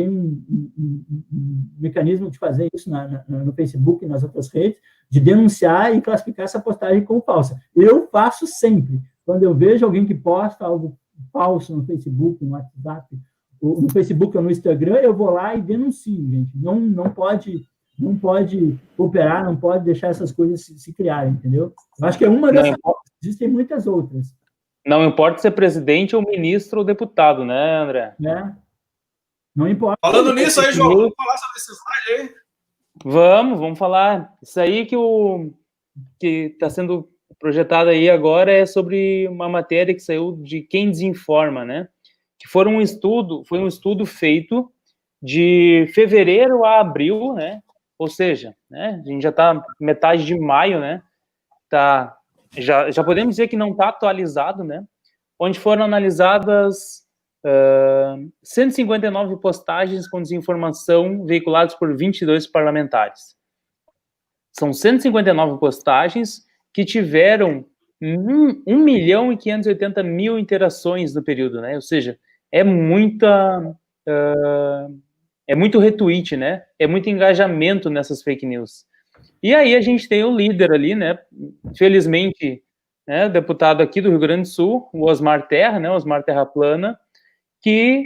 mecanismo de fazer isso no Facebook e nas outras redes, de denunciar e classificar essa postagem como falsa. Eu faço sempre. Quando eu vejo alguém que posta algo falso no Facebook, no WhatsApp, no Facebook ou no Instagram, eu vou lá e denuncio, gente. Não pode operar, não pode deixar essas coisas se criarem, entendeu? Eu acho que é uma das coisas, existem muitas outras. Não importa se é presidente ou ministro ou deputado, né, André? Não importa. Falando nisso aí, João, vamos falar sobre esse slide aí? Vamos falar. Isso aí que está sendo projetado aí agora é sobre uma matéria que saiu de Quem Desinforma, né? Que foi um estudo feito de fevereiro a abril, né? Ou seja, né, a gente já está metade de maio, né? Já podemos dizer que não está atualizado, né? Onde foram analisadas 159 postagens com desinformação veiculadas por 22 parlamentares. São 159 postagens que tiveram 1.580.000 interações no período, né? Ou seja, é muito retweet, né? É muito engajamento nessas fake news. E aí a gente tem o líder ali, né? Felizmente, né, deputado aqui do Rio Grande do Sul, o Osmar Terra, né? Osmar Terra Plana, que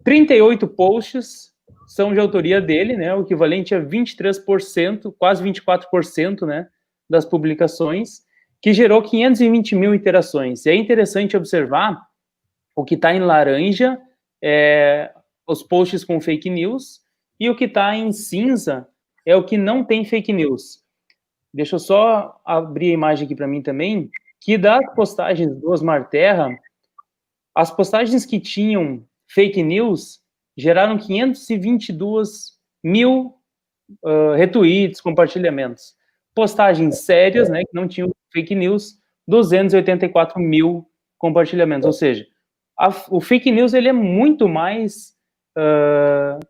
38 posts são de autoria dele, né? O equivalente a 23%, quase 24%, né? Das publicações, que gerou 520.000 interações. E é interessante observar o que está em laranja, os posts com fake news, e o que está em cinza é o que não tem fake news. Deixa eu só abrir a imagem aqui para mim também, que das postagens do Osmar Terra, as postagens que tinham fake news geraram 522.000 retweets, compartilhamentos. Postagens sérias, né, que não tinham fake news, 284.000 compartilhamentos. Ou seja, o fake news ele é muito mais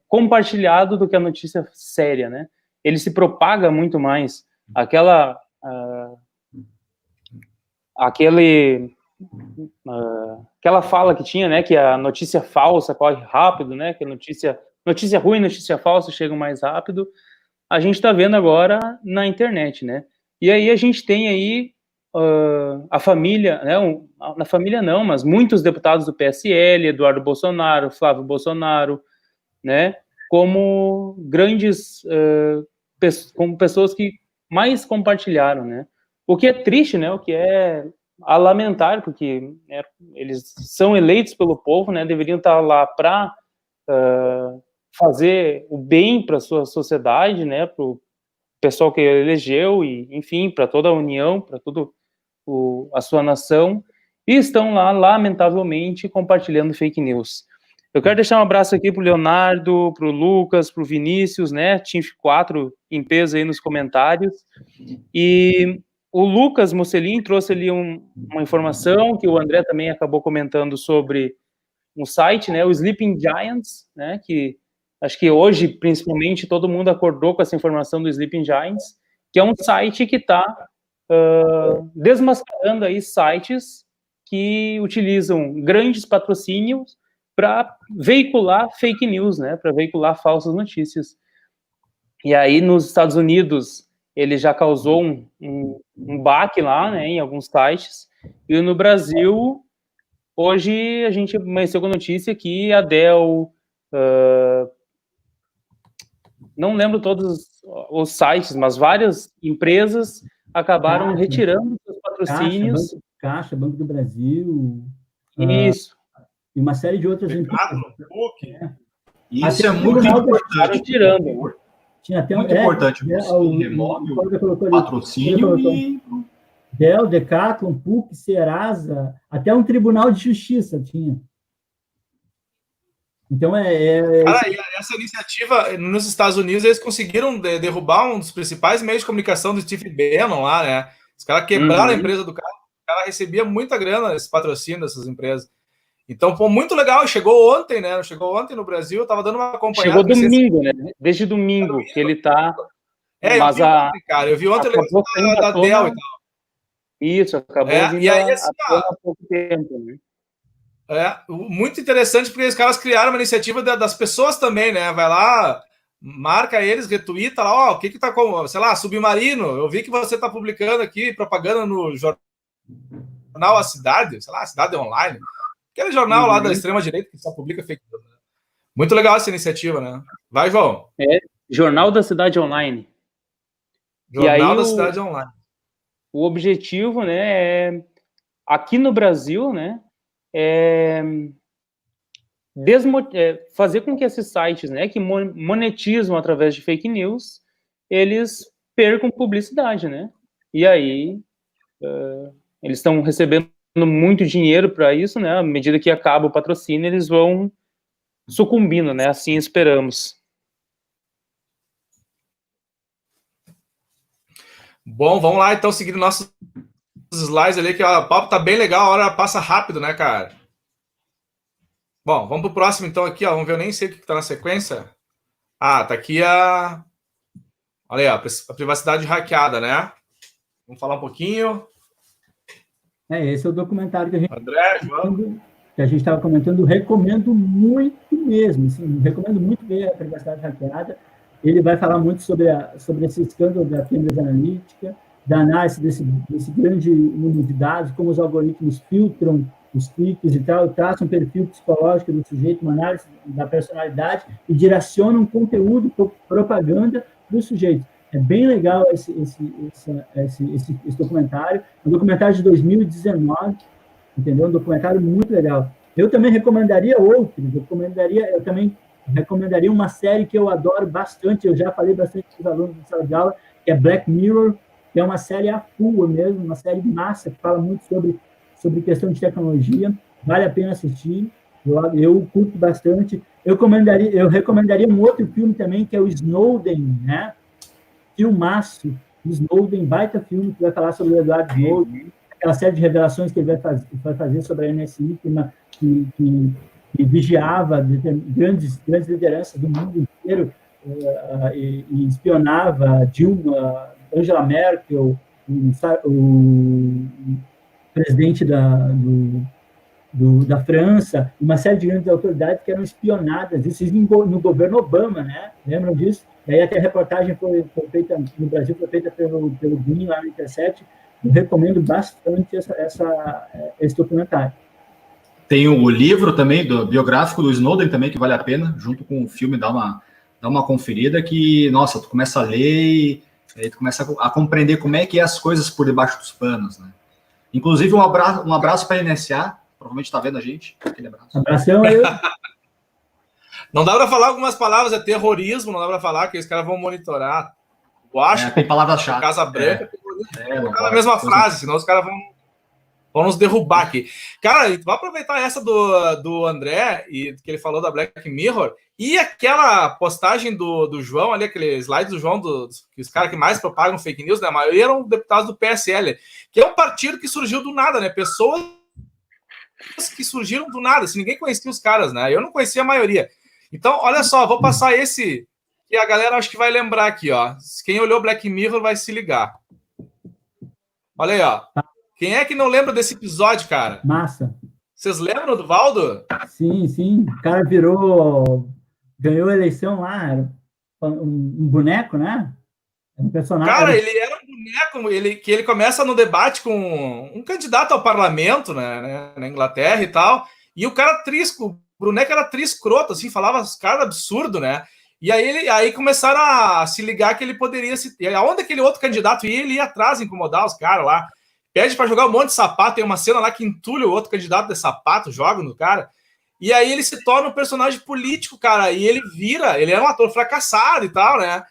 compartilhado do que a notícia séria, né? Ele se propaga muito mais. Aquela fala que tinha, né, que a notícia falsa corre rápido, né, que a notícia ruim, notícia falsa chegam mais rápido. A gente está vendo agora na internet, né? E aí a gente tem aí a família, né? Na família não, mas muitos deputados do PSL, Eduardo Bolsonaro, Flávio Bolsonaro, né? Como grandes, como pessoas que mais compartilharam, né? O que é triste, né? O que é a lamentar, porque eles são eleitos pelo povo, né? Deveriam estar lá para fazer o bem para a sua sociedade, né? Para o pessoal que elegeu e, enfim, para toda a União, para toda a sua nação, e estão lá, lamentavelmente, compartilhando fake news. Eu quero deixar um abraço aqui para o Leonardo, para o Lucas, para o Vinícius, né? Team 4 em peso aí nos comentários. E o Lucas Mocelin trouxe ali uma informação que o André também acabou comentando sobre um site, né? O Sleeping Giants, né? Que acho que hoje, principalmente, todo mundo acordou com essa informação do Sleeping Giants, que é um site que está desmascarando aí sites que utilizam grandes patrocínios para veicular fake news, né? Para veicular falsas notícias. E aí, nos Estados Unidos, ele já causou um baque lá, né? Em alguns sites. E no Brasil, hoje, a gente amanheceu com a notícia que a Dell... não lembro todos os sites, mas várias empresas acabaram retirando seus patrocínios. Caixa, Banco do Brasil. Isso. E uma série de outras empresas. Isso é muito importante. Tirando. Tinha até muito importante. O patrocínio e... Dell, Decathlon, PUC, Serasa, até um Tribunal de Justiça tinha. Então, Cara, e essa iniciativa, nos Estados Unidos, eles conseguiram derrubar um dos principais meios de comunicação do Steve Bannon lá, né? Os caras quebraram a empresa do cara. O cara recebia muita grana, esse patrocínio dessas empresas. Então, pô, muito legal. Chegou ontem, né? Chegou ontem no Brasil, eu tava dando uma acompanhada. Chegou domingo, né? Desde domingo que ele tá... Mas eu vi ontem da Dell e tal. Isso, acabou vindo e aí, assim, há pouco tempo, né? Muito interessante, porque os caras criaram uma iniciativa das pessoas também, né? Vai lá, marca eles, retuita lá, o que tá com, sei lá, Submarino, eu vi que você tá publicando aqui propaganda no jornal A Cidade, sei lá, A Cidade Online, aquele jornal lá da extrema-direita que só publica fake news, né? Muito legal essa iniciativa, né? Vai, João. Jornal da Cidade Online. Jornal da Cidade Online. O objetivo, né, é, aqui no Brasil, né, fazer com que esses sites, né, que monetizam através de fake news, eles percam publicidade, né? E aí eles estão recebendo muito dinheiro para isso, né? À medida que acaba o patrocínio, eles vão sucumbindo, né? Assim esperamos. Bom, vamos lá, então, seguindo nossos slides ali, que o papo tá bem legal, a hora passa rápido, né, cara? Bom, vamos pro próximo, então, aqui, ó. Vamos ver, eu nem sei o que tá na sequência. Tá aqui Olha aí, ó, a privacidade hackeada, né? Vamos falar um pouquinho. Esse é o documentário que a gente... André, João. Que a gente estava comentando, recomendo muito mesmo, assim, recomendo muito ver a privacidade hackeada. Ele vai falar muito sobre esse escândalo da Cambridge Analytica, da análise desse grande número de dados, como os algoritmos filtram os cliques e tal, traçam um perfil psicológico do sujeito, uma análise da personalidade e direcionam conteúdo, propaganda para o sujeito. É bem legal esse documentário, um documentário de 2019, entendeu? Um documentário muito legal. Eu também recomendaria outros, eu também recomendaria uma série que eu adoro bastante, eu já falei bastante com os alunos de sala de aula, que é Black Mirror, que é uma série a full mesmo, uma série massa, que fala muito sobre questão de tecnologia, vale a pena assistir, eu curto bastante. Eu recomendaria um outro filme também, que é o Snowden, né? Filmaço, Snowden, baita filme, que vai falar sobre o Edward Snowden, aquela série de revelações que ele vai fazer sobre a NSI, que vigiava grandes lideranças do mundo inteiro e espionava Dilma, Angela Merkel, o presidente da França, uma série de grandes autoridades que eram espionadas, isso no governo Obama, né? Lembram disso? E aí até a reportagem foi feita no Brasil, foi feita pelo Guinho lá no Intercept. Eu recomendo bastante esse documentário. Tem o livro também, biográfico do Snowden também, que vale a pena, junto com o filme, dá uma conferida que, nossa, tu começa a ler e aí tu começa a compreender como é que é as coisas por debaixo dos panos, né? Inclusive, um abraço para a NSA, provavelmente está vendo a gente. Aquele abraço. Abração aí. Não dá para falar algumas palavras, é terrorismo, não dá para falar que os caras vão monitorar. Eu acho tem palavras-chave. Casa Branca, a mesma frase, senão os caras vão nos derrubar aqui. Cara, vou aproveitar essa do André, e que ele falou da Black Mirror, e aquela postagem do João ali, aquele slide do João, que os caras que mais propagam fake news, né, a maioria eram deputados do PSL, que é um partido que surgiu do nada, né? Pessoas que surgiram do nada, assim, ninguém conhecia os caras, né? Eu não conhecia a maioria. Então, olha só, vou passar esse, que a galera acho que vai lembrar aqui, ó. Quem olhou Black Mirror vai se ligar. Olha aí, ó. Quem é que não lembra desse episódio, cara? Massa. Vocês lembram do Valdo? Sim, sim. O cara ganhou a eleição lá, era um boneco, né? Um personagem. Cara, ele era um boneco, ele começa no debate com um candidato ao parlamento, né, na Inglaterra e tal, e o cara trisco, o boneco era triscroto, assim, falava os caras absurdo, né? E aí começaram a se ligar que ele poderia se. E aonde aquele outro candidato ia, ele ia atrás, incomodar os caras lá. Pede para jogar um monte de sapato. Tem uma cena lá que entulha o outro candidato de sapato, joga no cara. E aí ele se torna um personagem político, cara. E ele é um ator fracassado e tal, né?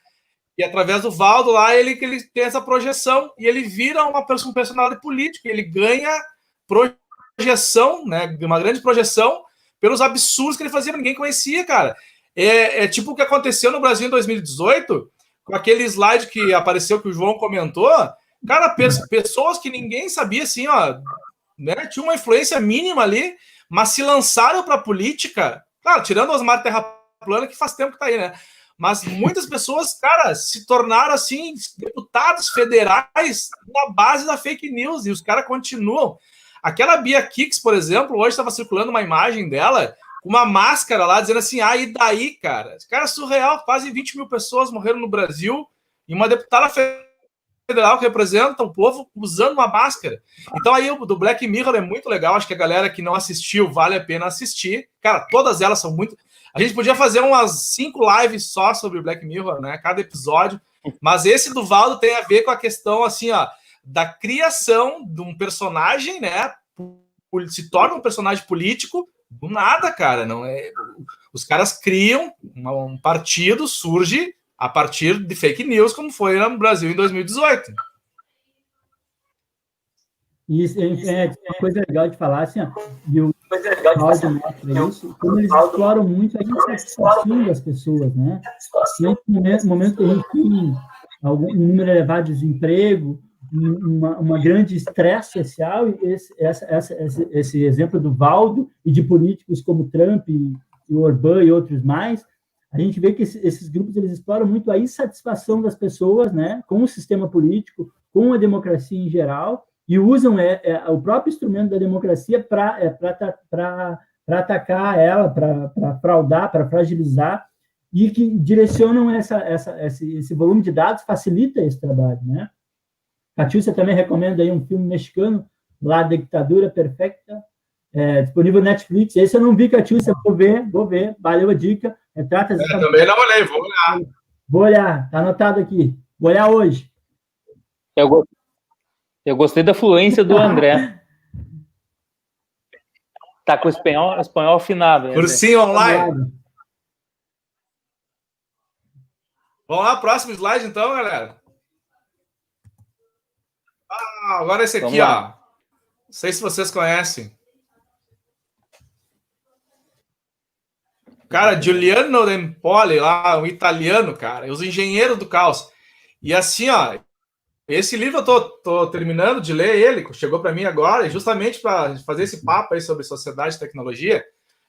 E através do Valdo lá, ele tem essa projeção. E ele vira um personagem político. Ele ganha projeção, né? Uma grande projeção pelos absurdos que ele fazia, ninguém conhecia, cara. É tipo o que aconteceu no Brasil em 2018, com aquele slide que apareceu, que o João comentou. Cara, pessoas que ninguém sabia, assim, ó, né? Tinha uma influência mínima ali, mas se lançaram para a política, claro, tirando os Osmar Terra Plana, que faz tempo que tá aí, né? Mas muitas pessoas, cara, se tornaram, assim, deputados federais na base da fake news, e os caras continuam. Aquela Bia Kix, por exemplo, hoje estava circulando uma imagem dela com uma máscara lá, dizendo assim, e daí, cara? Esse cara é surreal, quase 20 mil pessoas morreram no Brasil, e uma deputada federal que representa o povo usando uma máscara. Então aí o do Black Mirror é muito legal, acho que a galera que não assistiu vale a pena assistir. Cara, todas elas são muito... A gente podia fazer umas 5 lives só sobre o Black Mirror, né? Cada episódio. Mas esse do Valdo tem a ver com a questão, assim, ó, da criação de um personagem, né? Se torna um personagem político do nada, cara. Não é... Os caras criam um partido, surge a partir de fake news, como foi no Brasil em 2018. Isso é uma coisa legal de falar, assim, ó, e o Valdo mostra isso, como eles exploram muito a insatisfação das pessoas, né? Nesse momento que a gente tem um número elevado de desemprego, uma grande estresse social, esse exemplo do Valdo e de políticos como Trump e o Orbán e outros mais, a gente vê que esses grupos eles exploram muito a insatisfação das pessoas, né, com o sistema político, com a democracia em geral, e usam o próprio instrumento da democracia para atacar ela, para fraudar, para fragilizar, e que direcionam esse volume de dados, facilita esse trabalho, né? Catiúcia também recomenda aí um filme mexicano, La Dictadura Perfecta, disponível no Netflix. Esse eu não vi, Catiúcia, vou ver, valeu a dica. Também não olhei, vou olhar. Vou olhar, tá anotado aqui. Vou olhar hoje. Eu gostei da fluência do André. Tá com o espanhol afinado. Cursinho online. Vamos lá, próximo slide então, galera. Agora esse aqui, ó. Não sei se vocês conhecem. Cara, Giuliano D'Empoli, lá, um italiano, cara. Os engenheiros do caos. E assim, ó, esse livro eu tô terminando de ler ele, chegou para mim agora, justamente para fazer esse papo aí sobre sociedade e tecnologia,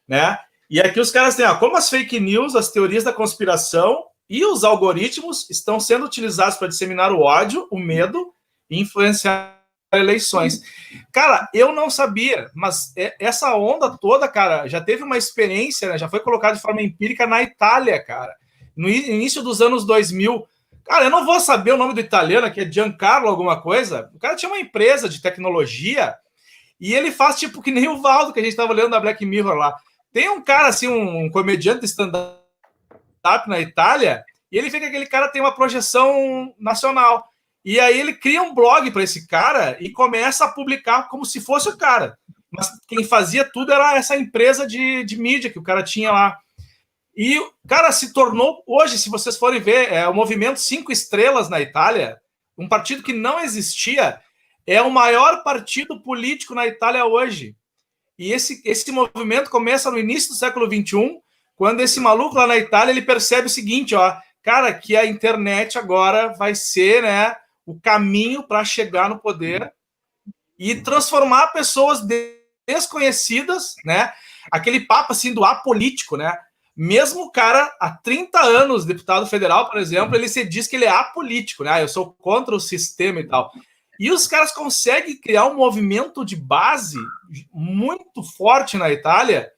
né? E aqui os caras têm, ó, como as fake news, as teorias da conspiração e os algoritmos estão sendo utilizados para disseminar o ódio, o medo e influenciar eleições. Cara, eu não sabia, mas essa onda toda, cara, já teve uma experiência, né? Já foi colocada de forma empírica na Itália, cara. No início dos anos 2000. Cara, eu não vou saber o nome do italiano, que é Giancarlo alguma coisa. O cara tinha uma empresa de tecnologia e ele faz tipo que nem o Valdo, que a gente estava olhando da Black Mirror lá. Tem um cara, assim, um comediante stand-up na Itália, e ele vê que aquele cara tem uma projeção nacional. E aí ele cria um blog para esse cara e começa a publicar como se fosse o cara. Mas quem fazia tudo era essa empresa de mídia que o cara tinha lá. E o cara se tornou, hoje, se vocês forem ver, o movimento 5 Estrelas na Itália, um partido que não existia, é o maior partido político na Itália hoje. E esse movimento começa no início do século XXI, quando esse maluco lá na Itália, ele percebe o seguinte, ó, cara, que a internet agora vai ser, né, o caminho para chegar no poder e transformar pessoas desconhecidas, né, aquele papo assim do apolítico, né, mesmo o cara, há 30 anos, deputado federal, por exemplo, ele se diz que ele é apolítico, né? Eu sou contra o sistema e tal. E os caras conseguem criar um movimento de base muito forte na Itália,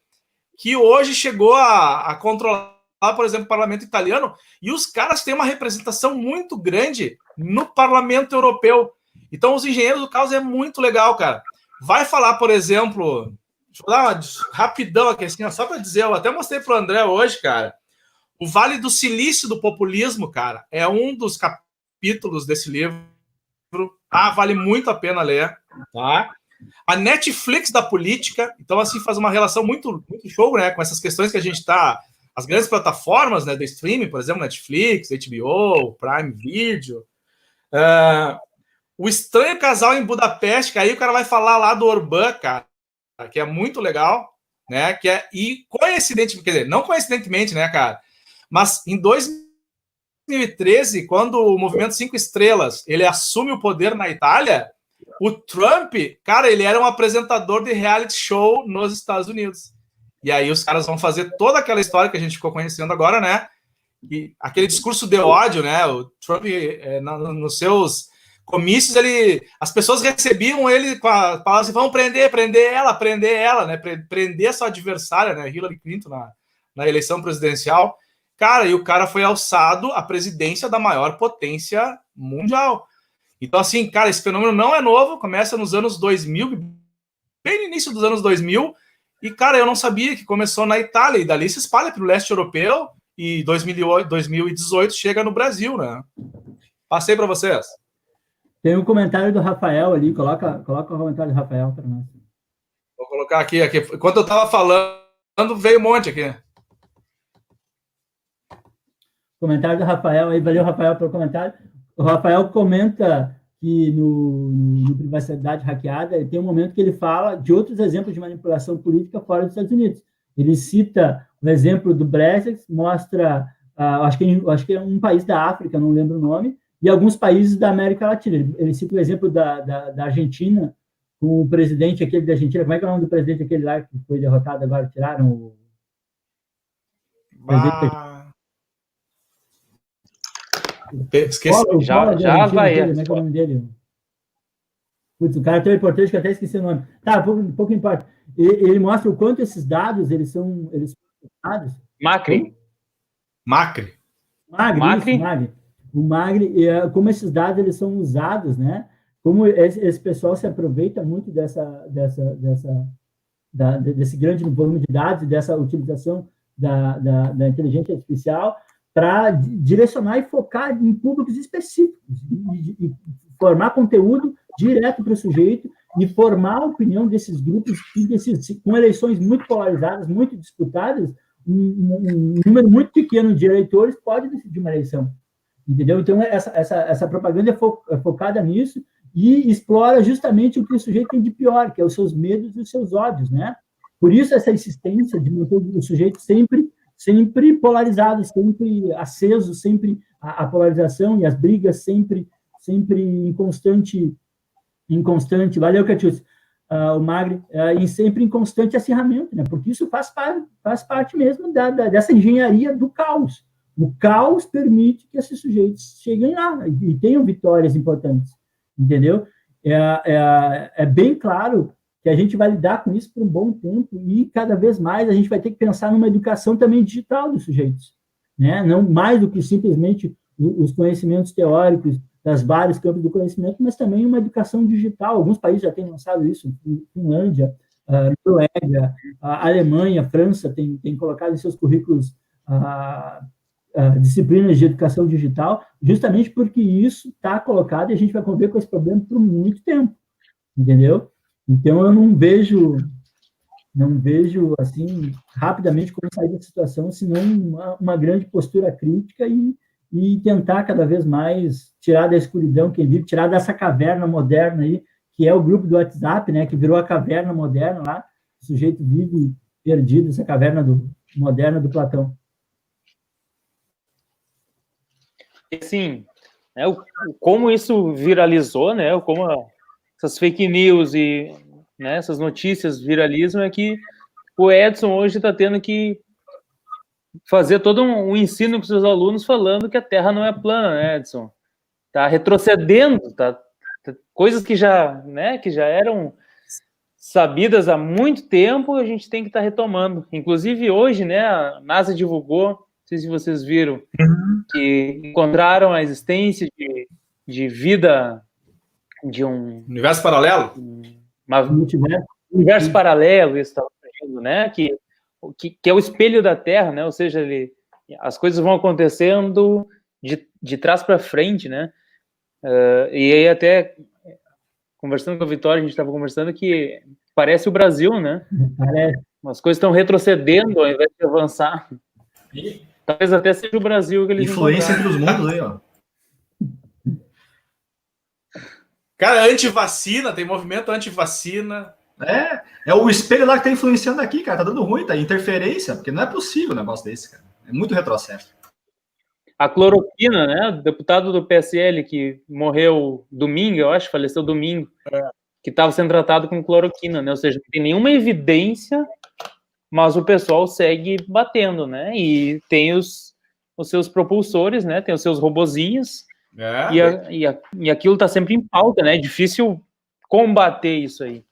que hoje chegou a controlar, por exemplo, o parlamento italiano, e os caras têm uma representação muito grande no parlamento europeu. Então, os engenheiros do caos é muito legal, cara. Vai falar, por exemplo... Deixa eu dar uma rapidão aqui, assim, só para dizer, eu até mostrei para o André hoje, cara. O Vale do Silício do Populismo, cara, é um dos capítulos desse livro. Vale muito a pena ler, tá? A Netflix da política, então assim faz uma relação muito show, né, com essas questões que a gente tá, as grandes plataformas, né, do streaming, por exemplo, Netflix, HBO, Prime Video, O Estranho Casal em Budapeste, que aí o cara vai falar lá do Orbán, cara, que é muito legal, né, que é, e coincidentemente, quer dizer, não coincidentemente, né, cara, mas em 2013, quando o Movimento 5 Estrelas, ele assume o poder na Itália, o Trump, cara, ele era um apresentador de reality show nos Estados Unidos. E aí os caras vão fazer toda aquela história que a gente ficou conhecendo agora, né? E aquele discurso de ódio, né? O Trump, nos seus comícios, as pessoas recebiam ele com a palavra assim, vão prender ela, né? Prender a sua adversária, né? Hillary Clinton na eleição presidencial. Cara, e o cara foi alçado à presidência da maior potência mundial. Então, assim, cara, esse fenômeno não é novo, começa nos anos 2000, bem no início dos anos 2000, e, cara, eu não sabia que começou na Itália, e dali se espalha para o leste europeu, e 2018 chega no Brasil, né? Passei para vocês. Tem um comentário do Rafael ali, coloca o comentário do Rafael para nós. Vou colocar aqui. Enquanto eu estava falando, veio um monte aqui. Comentário do Rafael aí, valeu, Rafael, pelo comentário. O Rafael comenta que no Privacidade Hackeada tem um momento que ele fala de outros exemplos de manipulação política fora dos Estados Unidos. Ele cita o exemplo do Brexit, mostra, acho que é um país da África, não lembro o nome, e alguns países da América Latina. Ele cita o exemplo da Argentina, com o presidente aquele da Argentina, como é que é o nome do presidente aquele lá que foi derrotado agora, tiraram o... Esqueci. Já vai. Como é que é o nome dele? Putz, o cara tão importante que eu até esqueci o nome. Tá, pouco importa. Ele mostra o quanto esses dados, eles são dados. Macri. O Magri, como esses dados eles são usados, né? Como esse pessoal se aproveita muito desse grande volume de dados, dessa utilização da inteligência artificial para direcionar e focar em públicos específicos, e formar conteúdo direto para o sujeito e formar a opinião desses grupos com eleições muito polarizadas, muito disputadas, um número muito pequeno de eleitores pode decidir uma eleição, entendeu? Então, essa propaganda é focada nisso e explora justamente o que o sujeito tem de pior, que é os seus medos e os seus ódios, né? Por isso, essa insistência de manter o sujeito sempre polarizado, sempre aceso, sempre a polarização e as brigas sempre em constante, valeu, Catius, o Magri, sempre em constante acirramento, né? Porque isso faz parte mesmo dessa engenharia do caos. O caos permite que esses sujeitos cheguem lá e tenham vitórias importantes, entendeu? É bem claro que a gente vai lidar com isso por um bom tempo e cada vez mais a gente vai ter que pensar numa educação também digital dos sujeitos, né? Não mais do que simplesmente os conhecimentos teóricos das vários campos do conhecimento, mas também uma educação digital. Alguns países já têm lançado isso, Finlândia, Noruega, a Alemanha, a França tem colocado em seus currículos disciplinas de educação digital, justamente porque isso está colocado e a gente vai conviver com esse problema por muito tempo, entendeu? Então, eu não vejo assim, rapidamente como sair da situação, senão uma grande postura crítica e tentar cada vez mais tirar da escuridão quem vive, tirar dessa caverna moderna aí, que é o grupo do WhatsApp, né, que virou a caverna moderna lá, o sujeito vive perdido, essa caverna moderna do Platão. Sim, né, como isso viralizou, né, como essas fake news e, né, essas notícias viralizam, é que o Edson hoje está tendo que fazer todo um ensino com seus alunos falando que a Terra não é plana, né, Edson? Está retrocedendo, coisas que já eram sabidas há muito tempo, a gente tem que estar retomando. Inclusive hoje, né, a NASA divulgou, não sei se vocês viram, que encontraram a existência de vida de um... Universo paralelo? Universo paralelo, isso estava dizendo, né? Que é o espelho da Terra, né? Ou seja, as coisas vão acontecendo de trás para frente, né? E aí até, conversando com a Vitória, a gente estava conversando que parece o Brasil, né? Parece. As coisas estão retrocedendo ao invés de avançar. Talvez até seja o Brasil que eles Influência entre os mundos aí, ó. Cara, anti-vacina, tem movimento anti-vacina. É o espelho lá que tá influenciando aqui, cara. Tá dando ruim, tá interferência, porque não é possível um negócio desse, cara. É muito retrocesso. A cloroquina, né? O deputado do PSL que morreu domingo, eu acho, faleceu domingo, que estava sendo tratado com cloroquina, né? Ou seja, não tem nenhuma evidência, mas o pessoal segue batendo, né? E tem os seus propulsores, né? Tem os seus robozinhos. E aquilo está sempre em pauta, né? É difícil combater isso aí.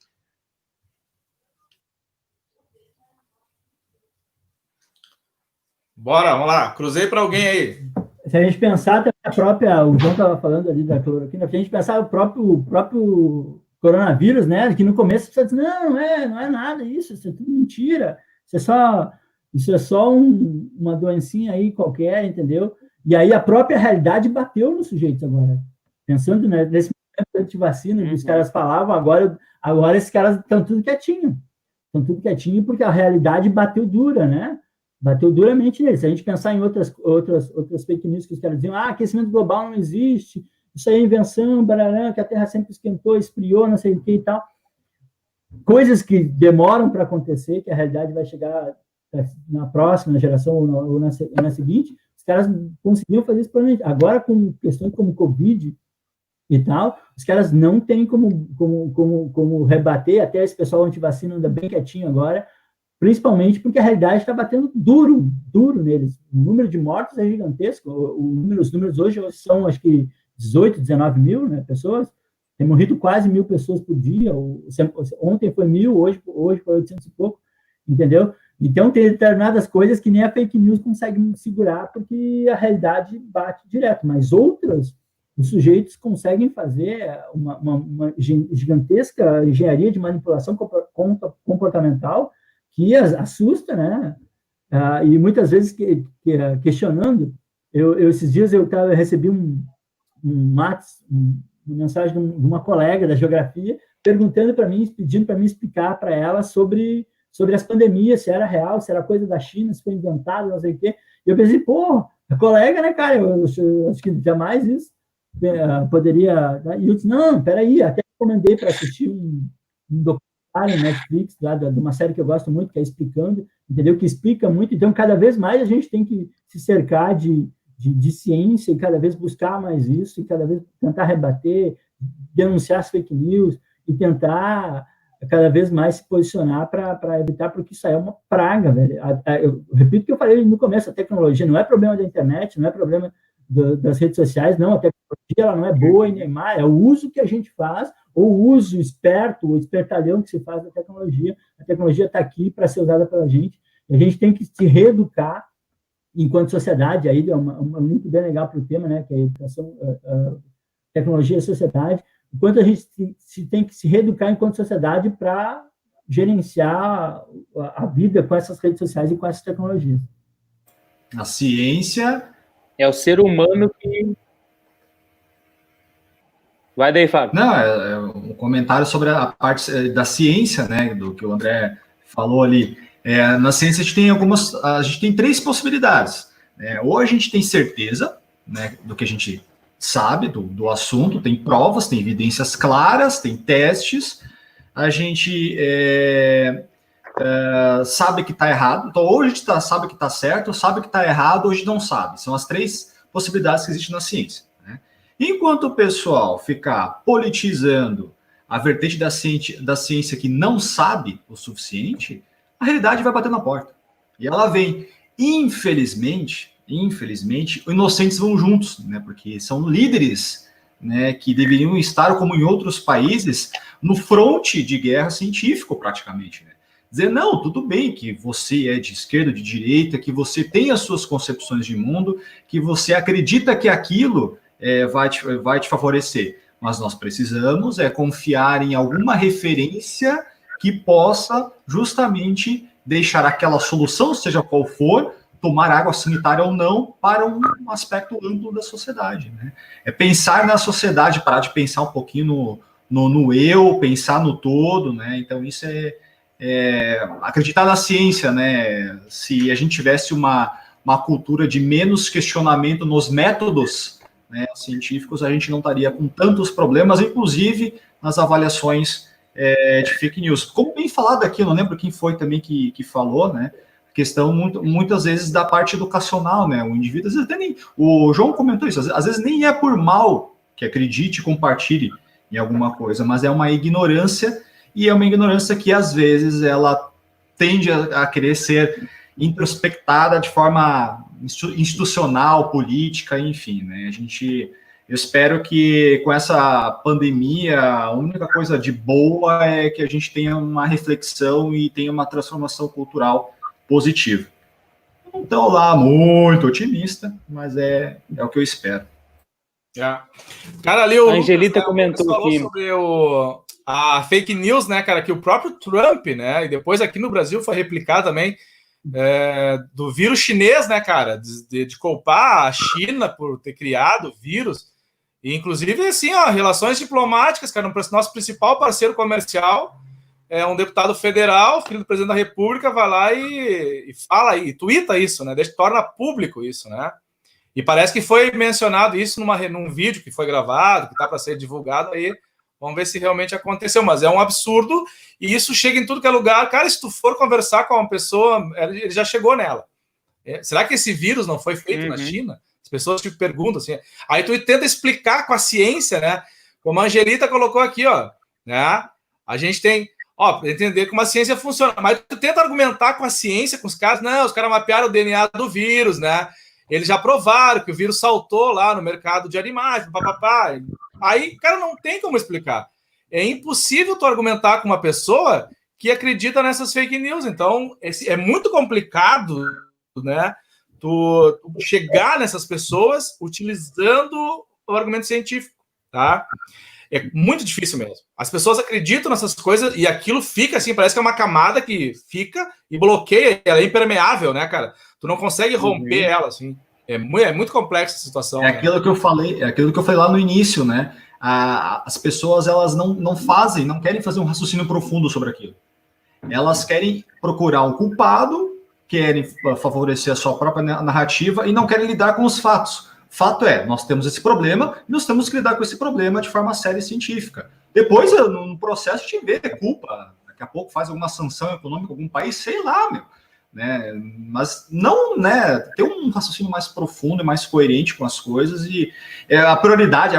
Bora, vamos lá. Cruzei para alguém aí. Se a gente pensar até a própria, o João estava falando ali da cloroquina, se a gente pensar o próprio coronavírus, né? Que no começo você diz, não é nada isso é tudo mentira, isso é só uma doencinha aí qualquer, entendeu? E aí a própria realidade bateu nos sujeitos agora. Pensando, né, nesse momento anti-vacina, que os caras falavam, agora esses caras estão tudo quietinho. Estão tudo quietinho porque a realidade bateu dura, né? Bateu duramente neles. Se a gente pensar em outras fake news que os caras diziam, aquecimento global não existe, isso aí é invenção, bararã, que a Terra sempre esquentou, esfriou, não sei o que e tal. Coisas que demoram para acontecer, que a realidade vai chegar na próxima geração ou na seguinte, os caras conseguiam fazer isso planejamento. Agora, com questões como Covid e tal, os caras não têm como rebater, até esse pessoal antivacina anda bem quietinho agora, principalmente porque a realidade está batendo duro neles. O número de mortos é gigantesco. Os números hoje são, acho que, 18, 19 mil, né, pessoas. Tem morrido quase 1.000 pessoas por dia. Ontem foi 1.000, hoje foi 800 e pouco, entendeu? Então, tem determinadas coisas que nem a fake news consegue segurar, porque a realidade bate direto. Mas outras, os sujeitos conseguem fazer uma gigantesca engenharia de manipulação comportamental que assusta, né? E muitas vezes questionando. Esses dias eu recebi uma mensagem de uma colega da geografia perguntando para mim, pedindo para mim explicar para ela sobre as pandemias, se era real, se era coisa da China, se foi inventado, não sei o quê. E eu pensei, a colega, né, cara? Eu acho que jamais isso poderia... E eu disse, não, peraí, até recomendei para assistir um documentário no Netflix, lá, de uma série que eu gosto muito, que é Explicando, entendeu? Que explica muito. Então, cada vez mais a gente tem que se cercar de ciência e cada vez buscar mais isso, e cada vez tentar rebater, denunciar as fake news e tentar cada vez mais se posicionar para evitar, porque isso aí é uma praga, velho. Eu repito o que eu falei no começo, a tecnologia não é problema da internet, não é problema das redes sociais, não, a tecnologia ela não é boa e nem má, é o uso que a gente faz, ou o uso esperto, o espertalhão que se faz da tecnologia. A tecnologia está aqui para ser usada pela gente, e a gente tem que se reeducar enquanto sociedade. Aí é um link bem legal para o tema, né, que é a educação, tecnologia e sociedade. Enquanto a gente tem que se reeducar enquanto sociedade para gerenciar a vida com essas redes sociais e com essas tecnologias. A ciência... É o ser humano que... Vai daí, Fábio. Não, é um comentário sobre a parte da ciência, né, do que o André falou ali. Na ciência a gente tem 3 possibilidades. Ou a gente tem certeza, né, do que a gente sabe do assunto, tem provas, tem evidências claras, tem testes, a gente sabe que está errado. Então, ou a gente sabe que está certo, ou sabe que está errado, ou a gente não sabe. São as 3 possibilidades que existem na ciência. Né? Enquanto o pessoal ficar politizando a vertente da ciência que não sabe o suficiente, a realidade vai bater na porta. E ela vem. Infelizmente, inocentes vão juntos, né? Porque são líderes, né, que deveriam estar, como em outros países, no fronte de guerra científico, praticamente. Né? Dizer, não, tudo bem que você é de esquerda, de direita, que você tem as suas concepções de mundo, que você acredita que aquilo vai te favorecer. Mas nós precisamos confiar em alguma referência que possa justamente deixar aquela solução, seja qual for, tomar água sanitária ou não para um aspecto amplo da sociedade, né? É pensar na sociedade, parar de pensar um pouquinho no eu, pensar no todo, né? Então isso é acreditar na ciência, né? Se a gente tivesse uma cultura de menos questionamento nos métodos, né, científicos, a gente não estaria com tantos problemas, inclusive nas avaliações de fake news. Como bem falado aqui, eu não lembro quem foi também que falou, né? Questão muitas vezes da parte educacional, né? O indivíduo, às vezes até nem. O João comentou isso, às vezes nem é por mal que acredite e compartilhe em alguma coisa, mas é uma ignorância, e é uma ignorância que às vezes ela tende a querer ser introspectada de forma institucional, política, enfim, né? Eu espero que com essa pandemia, a única coisa de boa é que a gente tenha uma reflexão e tenha uma transformação cultural positiva. Não estou lá muito otimista, mas é o que eu espero. Cara, ali o a Angelita Lucas, comentou falou aqui sobre a fake news, né, cara, que o próprio Trump, né, e depois aqui no Brasil foi replicado também, do vírus chinês, né, cara, de culpar a China por ter criado o vírus, e inclusive, assim, ó, relações diplomáticas, cara, nosso principal parceiro comercial é um deputado federal, filho do presidente da República, vai lá e fala, e tuita isso, né, torna público isso, né, e parece que foi mencionado isso num vídeo que foi gravado, que está para ser divulgado aí. Vamos ver se realmente aconteceu. Mas é um absurdo e isso chega em tudo que é lugar. Cara, se tu for conversar com uma pessoa, ele já chegou nela. Será que esse vírus não foi feito na China? As pessoas te perguntam assim. Aí tu tenta explicar com a ciência, né? Como a Angelita colocou aqui, ó. Né? A gente tem... para entender como a ciência funciona. Mas tu tenta argumentar com a ciência, com os caras. Não, os caras mapearam o DNA do vírus, né? Eles já provaram que o vírus saltou lá no mercado de animais, papapá. Aí, cara, não tem como explicar. É impossível tu argumentar com uma pessoa que acredita nessas fake news. Então, é muito complicado, né? Tu chegar nessas pessoas utilizando o argumento científico, tá? É muito difícil mesmo. As pessoas acreditam nessas coisas e aquilo fica assim, parece que é uma camada que fica e bloqueia, ela é impermeável, né, cara? Tu não consegue romper ela, assim. É muito complexa a situação. É aquilo que eu falei, lá no início, né? As pessoas, elas não querem fazer um raciocínio profundo sobre aquilo. Elas querem procurar um culpado, querem favorecer a sua própria narrativa e não querem lidar com os fatos. Fato é, nós temos esse problema e nós temos que lidar com esse problema de forma séria e científica. Depois, no processo, a gente vê culpa. Daqui a pouco faz alguma sanção econômica em algum país, sei lá, meu. Né? Mas não, né? Ter um raciocínio mais profundo e mais coerente com as coisas e a prioridade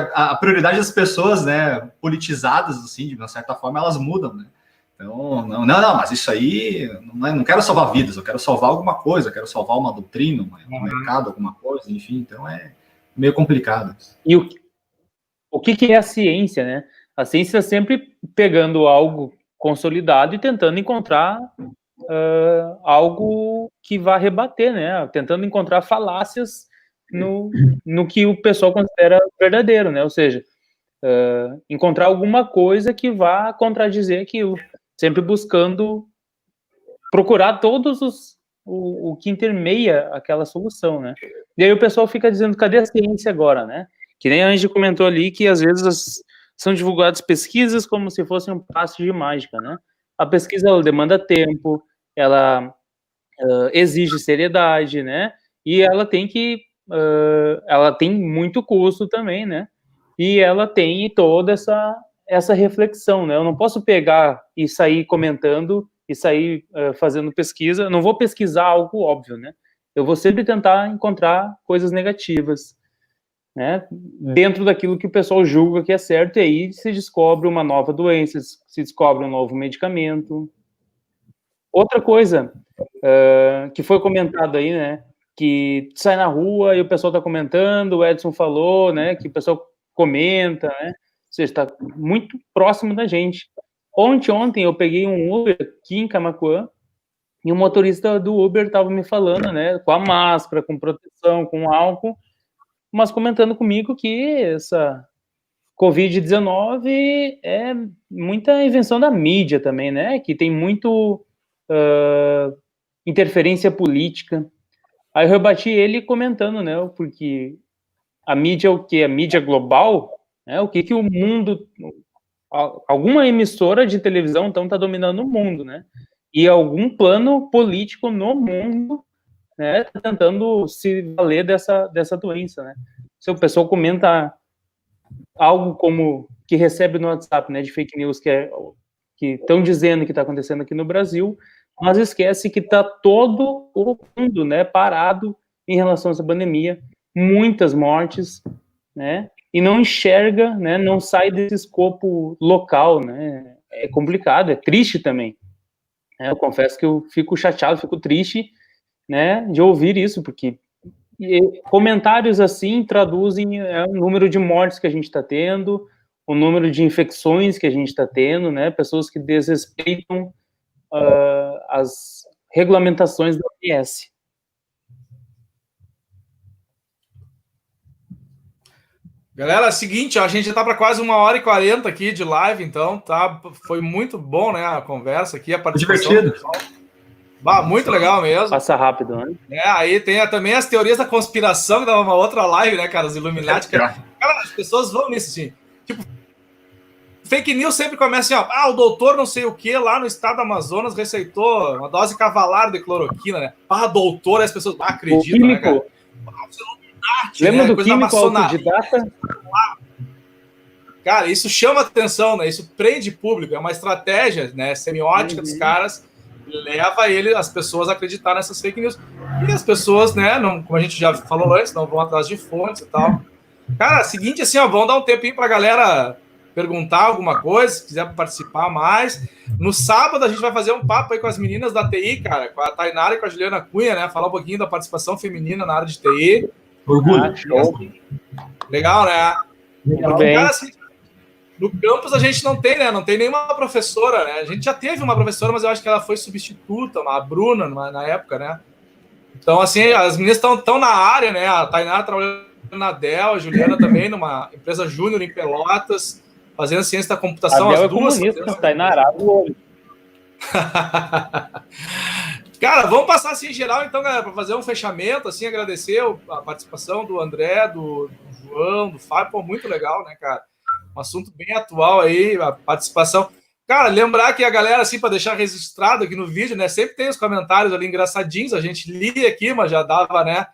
das pessoas, né, politizadas, assim, de uma certa forma, elas mudam, né? Então, não, mas isso aí, não quero salvar vidas, eu quero salvar alguma coisa, eu quero salvar uma doutrina, um mercado, alguma coisa, enfim, então é meio complicado. E o que é a ciência, né? A ciência é sempre pegando algo consolidado e tentando encontrar algo que vá rebater, né? Tentando encontrar falácias no que o pessoal considera verdadeiro, né? Ou seja, encontrar alguma coisa que vá contradizer aquilo, sempre buscando procurar o que intermeia aquela solução, né? E aí o pessoal fica dizendo, cadê a ciência agora, né? Que nem a Angie comentou ali, que às vezes são divulgadas pesquisas como se fossem um passe de mágica, né? A pesquisa, ela demanda tempo, ela exige seriedade, né? E ela tem ela tem muito custo também, né? E ela tem toda essa reflexão, né? Eu não posso pegar e sair comentando e sair fazendo pesquisa. Eu não vou pesquisar algo óbvio, né? Eu vou sempre tentar encontrar coisas negativas, né? Dentro daquilo que o pessoal julga que é certo, e aí se descobre uma nova doença, se descobre um novo medicamento. Outra coisa que foi comentado aí, né? Que sai na rua e o pessoal está comentando, o Edson falou, né? Que o pessoal comenta, né? Ou seja, está muito próximo da gente. Ontem eu peguei um Uber aqui em Camaquã e o motorista do Uber estava me falando, né? Com a máscara, com proteção, com álcool, mas comentando comigo que essa Covid-19 é muita invenção da mídia também, né? Que tem muito interferência política. Aí eu rebati ele comentando, né, porque a mídia é o quê? A mídia global, né, o que que o mundo... Alguma emissora de televisão, então, está dominando o mundo, né? E algum plano político no mundo, né, tá tentando se valer dessa doença, né? Se o pessoal comenta algo como que recebe no WhatsApp, né, de fake news, que estão dizendo que está acontecendo aqui no Brasil, mas esquece que está todo o mundo, né, parado em relação a essa pandemia, muitas mortes, né, e não enxerga, né, não sai desse escopo local, né, é complicado, é triste também. Eu confesso que eu fico chateado, fico triste, né, de ouvir isso, porque comentários assim traduzem o número de mortes que a gente está tendo, o número de infecções que a gente está tendo, né? Pessoas que desrespeitam as regulamentações da OMS. Galera, seguinte, ó, a gente já tá para quase 1h40 aqui de live, então tá, foi muito bom, né, a conversa aqui, a participação. Divertido. Muito legal mesmo. Passa rápido, né? Aí tem também as teorias da conspiração, que dá uma outra live, né, cara, os Illuminati. Cara, as pessoas vão nisso, assim. Tipo, fake news sempre começa assim, ó, o doutor não sei o que lá no estado do Amazonas receitou uma dose cavalar de cloroquina, né? Doutor, as pessoas acreditam, né, cara? Lembra do químico autodidata? Cara, isso chama atenção, né? Isso prende público, é uma estratégia, né, semiótica dos caras, leva as pessoas a acreditar nessas fake news. E as pessoas, né, não, como a gente já falou antes, não vão atrás de fontes e tal. Cara, seguinte, assim, ó, vamos dar um tempinho pra galera perguntar alguma coisa, se quiser participar mais. No sábado a gente vai fazer um papo aí com as meninas da TI, cara, com a Tainara e com a Juliana Cunha, né? Falar um pouquinho da participação feminina na área de TI. Orgulho. Legal, né? Muito bem. Cara, assim, no campus a gente não tem, né? Não tem nenhuma professora, né? A gente já teve uma professora, mas eu acho que ela foi substituta, a Bruna, na época, né? Então, assim, as meninas estão na área, né? A Tainara trabalhando na Dell, a Juliana também numa empresa júnior em Pelotas, fazendo ciência da computação. As duas. Comunista, Tainara, Cara, vamos passar assim em geral, então, galera, para fazer um fechamento, assim, agradecer a participação do André, do João, do Fábio, pô, muito legal, né, cara? Um assunto bem atual aí, a participação. Cara, lembrar que a galera, assim, para deixar registrado aqui no vídeo, né, sempre tem os comentários ali engraçadinhos, a gente lia aqui, mas já dava, né,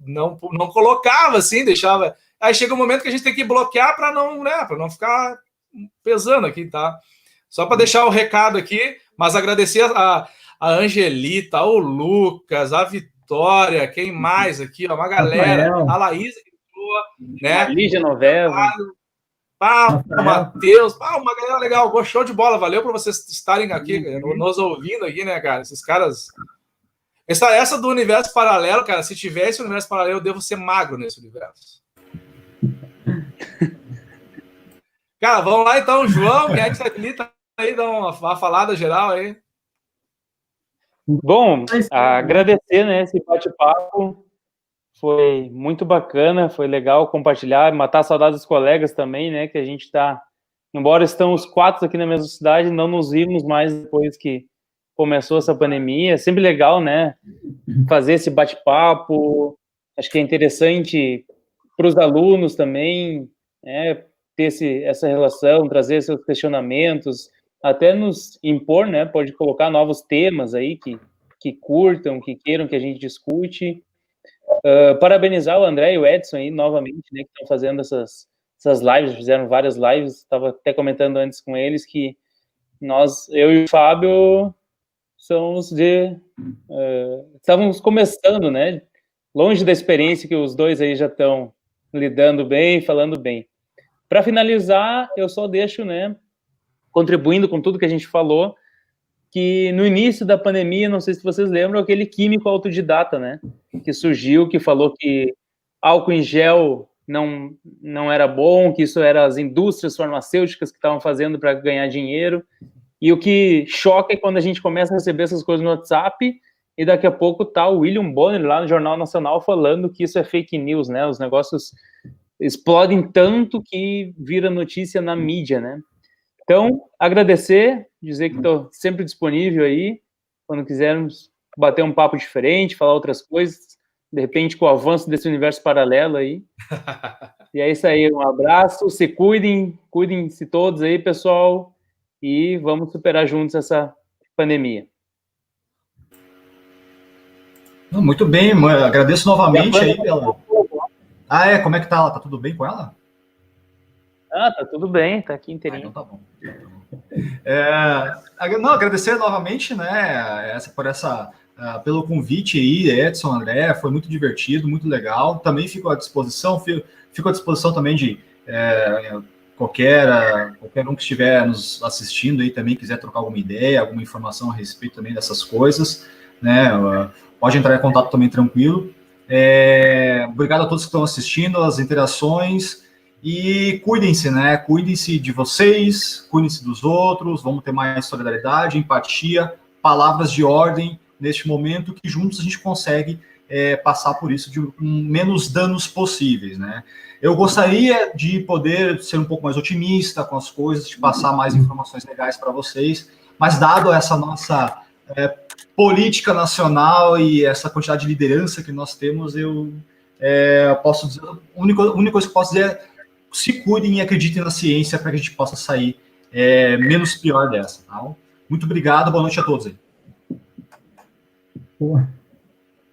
não colocava, assim, deixava. Aí chega um momento que a gente tem que bloquear para não ficar pesando aqui, tá? Só para deixar o recado aqui, mas agradecer a Angelita, o Lucas, a Vitória, quem mais aqui, ó, uma galera, a Laísa, né? A Lígia Novela. O Matheus, uma galera legal, show de bola, valeu por vocês estarem aqui, nos ouvindo aqui, né, cara? Esses caras. Essa do universo paralelo, cara, se tivesse um universo paralelo, eu devo ser magro nesse universo. Cara, vamos lá então, João, quem é que está aí, dá uma falada geral aí. Bom, agradecer, né, esse bate-papo, foi muito bacana, foi legal compartilhar, matar a saudade dos colegas também, né, que a gente tá, embora estamos 4 aqui na mesma cidade, não nos vimos mais depois que começou essa pandemia, é sempre legal, né, fazer esse bate-papo, acho que é interessante para os alunos também, né, ter essa relação, trazer seus questionamentos, até nos impor, né, pode colocar novos temas aí que curtam, que queiram que a gente discute. Parabenizar o André e o Edson aí, novamente, né, que estão fazendo essas lives, fizeram várias lives, estava até comentando antes com eles que eu e o Fábio somos estávamos começando, né, longe da experiência que os dois aí já estão lidando bem, falando bem. Para finalizar, eu só deixo, né, contribuindo com tudo que a gente falou, que no início da pandemia, não sei se vocês lembram, aquele químico autodidata, né, que surgiu, que falou que álcool em gel não era bom, que isso era as indústrias farmacêuticas que estavam fazendo para ganhar dinheiro, e o que choca é quando a gente começa a receber essas coisas no WhatsApp, e daqui a pouco tá o William Bonner lá no Jornal Nacional falando que isso é fake news, né, os negócios explodem tanto que vira notícia na mídia, né. Então, agradecer, dizer que estou sempre disponível aí, quando quisermos bater um papo diferente, falar outras coisas, de repente com o avanço desse universo paralelo aí. E é isso aí, um abraço, se cuidem-se todos aí, pessoal, e vamos superar juntos essa pandemia. Muito bem, agradeço novamente aí pela... como é que tá ela? Tá tudo bem com ela? Tá tudo bem, tá aqui inteirinho. Então tá bom. Agradecer novamente, né, pelo convite aí, Edson, André, foi muito divertido, muito legal. Também fico à disposição também de qualquer um que estiver nos assistindo aí também quiser trocar alguma ideia, alguma informação a respeito também dessas coisas, né, pode entrar em contato também tranquilo. Obrigado a todos que estão assistindo, as interações, e cuidem-se, né? Cuidem-se de vocês, cuidem-se dos outros, vamos ter mais solidariedade, empatia, palavras de ordem neste momento, que juntos a gente consegue passar por isso com menos danos possíveis, né? Eu gostaria de poder ser um pouco mais otimista com as coisas, de passar mais informações legais para vocês, mas dado essa nossa política nacional e essa quantidade de liderança que nós temos, eu posso dizer, a única coisa que eu posso dizer é se cuidem e acreditem na ciência para que a gente possa sair menos pior dessa, tá? Muito obrigado, boa noite a todos aí. Pô,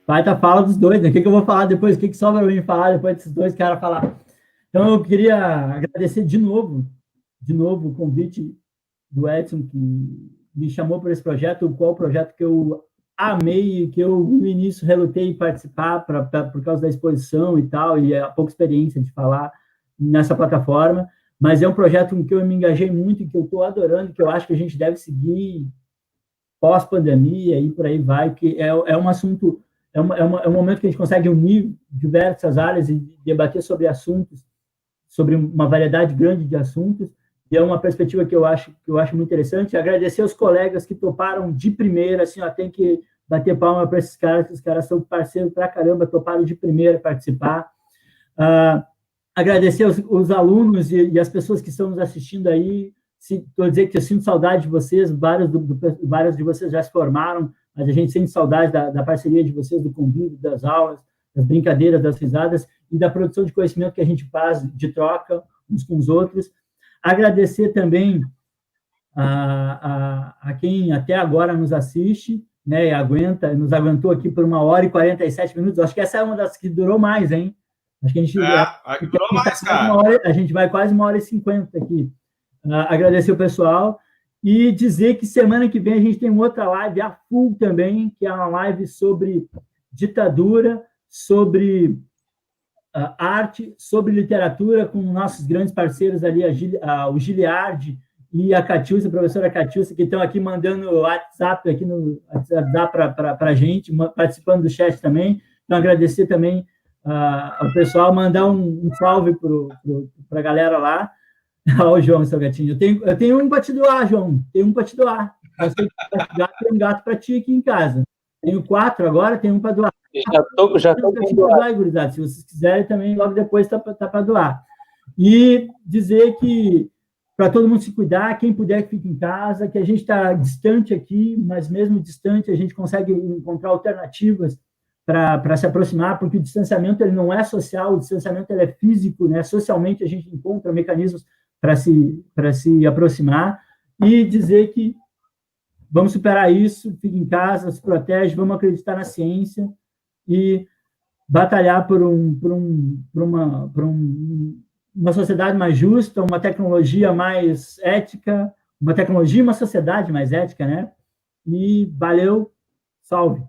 baita fala dos dois, né? O que eu vou falar depois? O que sobra para mim falar depois desses dois caras falar? Então, eu queria agradecer de novo o convite do Edson, que me chamou para esse projeto, qual projeto que eu amei, que eu no início relutei em participar por causa da exposição e tal, e a pouca experiência de falar nessa plataforma, mas é um projeto em que eu me engajei muito, que eu estou adorando, que eu acho que a gente deve seguir pós-pandemia e por aí vai, que é um assunto, é um momento que a gente consegue unir diversas áreas e debater sobre assuntos, sobre uma variedade grande de assuntos, e é uma perspectiva que eu acho muito interessante. Agradecer aos colegas que toparam de primeira, assim, tem que bater palma para esses caras, que os caras são parceiros pra caramba, toparam de primeira participar. Agradecer os alunos e as pessoas que estão nos assistindo aí. Estou dizendo que eu sinto saudade de vocês, vários de vocês já se formaram, mas a gente sente saudade da parceria de vocês, do convívio, das aulas, das brincadeiras, das risadas e da produção de conhecimento que a gente faz de troca uns com os outros. Agradecer também a quem até agora nos assiste, né, e nos aguentou aqui por 1h47 minutos. Acho que essa é uma das que durou mais, hein? Acho que a gente durou mais, cara. A gente vai quase 1h50 aqui. Agradecer o pessoal e dizer que semana que vem a gente tem outra live a full também, que é uma live sobre ditadura, sobre arte, sobre literatura, com nossos grandes parceiros ali, o Giliardi e a Catiúcia, a professora Catiúcia, que estão aqui mandando o WhatsApp aqui no WhatsApp para a gente, participando do chat também. Então, agradecer também ao pessoal, mandar um salve para a galera lá. Olha o João, seu gatinho. Eu tenho um para te doar, João. Tenho um para te doar. Tem um gato para ti aqui em casa. Tenho 4 agora, tenho um para doar. Já estou com doar, gurizada. Se vocês quiserem também, logo depois tá para doar. E dizer que para todo mundo se cuidar, quem puder que fique em casa, que a gente está distante aqui, mas mesmo distante a gente consegue encontrar alternativas para se aproximar, porque o distanciamento ele não é social, o distanciamento ele é físico, né? Socialmente a gente encontra mecanismos para se aproximar, e dizer que vamos superar isso, fique em casa, se protege, vamos acreditar na ciência e batalhar por uma sociedade mais justa, uma tecnologia mais ética, uma tecnologia e uma sociedade mais ética, né? E valeu, salve!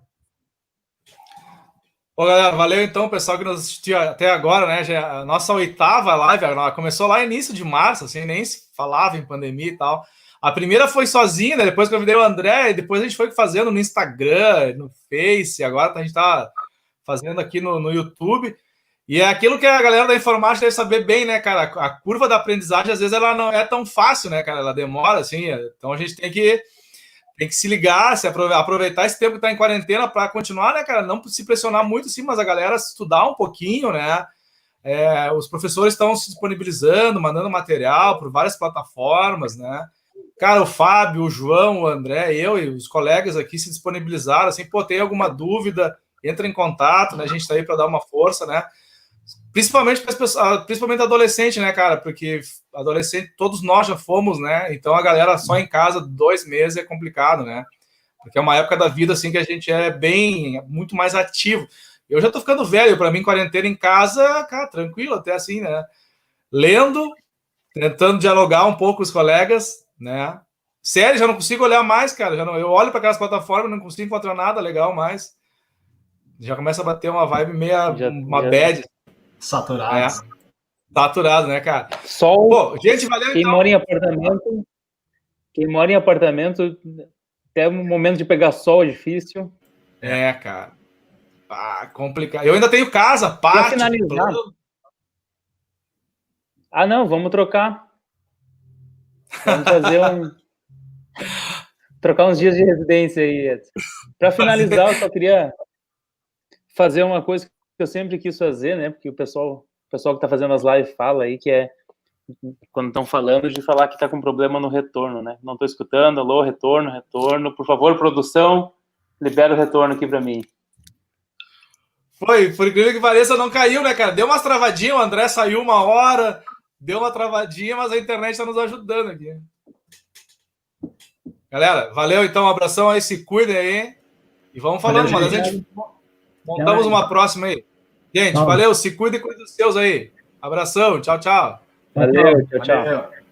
Ô, galera, valeu então, pessoal que nos assistiu até agora, né? Já, a nossa 8ª live, ela começou lá no início de março, assim, nem se falava em pandemia e tal. A primeira foi sozinha, né? Depois que eu convidei o André, e depois a gente foi fazendo no Instagram, no Face, agora a gente tá fazendo aqui no YouTube. E é aquilo que a galera da informática deve saber bem, né, cara? A curva da aprendizagem, às vezes, ela não é tão fácil, né, cara? Ela demora, assim. Então a gente tem que se ligar, aproveitar esse tempo que está em quarentena para continuar, né, cara? Não se pressionar muito, sim, mas a galera estudar um pouquinho, né? Os professores estão se disponibilizando, mandando material por várias plataformas, né? Cara, o Fábio, o João, o André, eu e os colegas aqui se disponibilizaram, assim, pô, tem alguma dúvida, entra em contato, né? A gente está aí para dar uma força, né? Principalmente para as pessoas, principalmente adolescente, né, cara? Porque adolescente, todos nós já fomos, né? Então a galera só em casa 2 meses é complicado, né? Porque é uma época da vida assim que a gente é muito mais ativo. Eu já tô ficando velho, para mim quarentena em casa, cara, tranquilo, até assim, né? Lendo, tentando dialogar um pouco com os colegas, né? Sério, já não consigo olhar mais, cara. Eu olho para aquelas plataformas, não consigo encontrar nada legal mais. Já começa a bater uma vibe uma bad. Saturado. Saturado, né, cara? Sol. Pô, gente, valeu quem então. mora em apartamento, até o momento de pegar sol é difícil. Cara. Complicado. Eu ainda tenho casa, pátio. Pra finalizar. Não, vamos trocar. Vamos fazer trocar uns dias de residência aí, Edson. Para finalizar, eu só queria fazer uma coisa que eu sempre quis fazer, né? Porque o pessoal que está fazendo as lives fala aí, que é quando estão falando, de falar que está com problema no retorno, né? Não estou escutando, alô, retorno. Por favor, produção, libera o retorno aqui para mim. Foi, por incrível que pareça, não caiu, né, cara? Deu umas travadinhas, o André saiu 1 hora, deu uma travadinha, mas a internet está nos ajudando aqui. Galera, valeu então, um abração aí, se cuidem aí. E vamos falando, valeu, mas a gente montamos uma próxima aí. Gente, valeu, se cuidem e cuidem dos seus aí. Abração, tchau, tchau. Valeu, tchau. Valeu.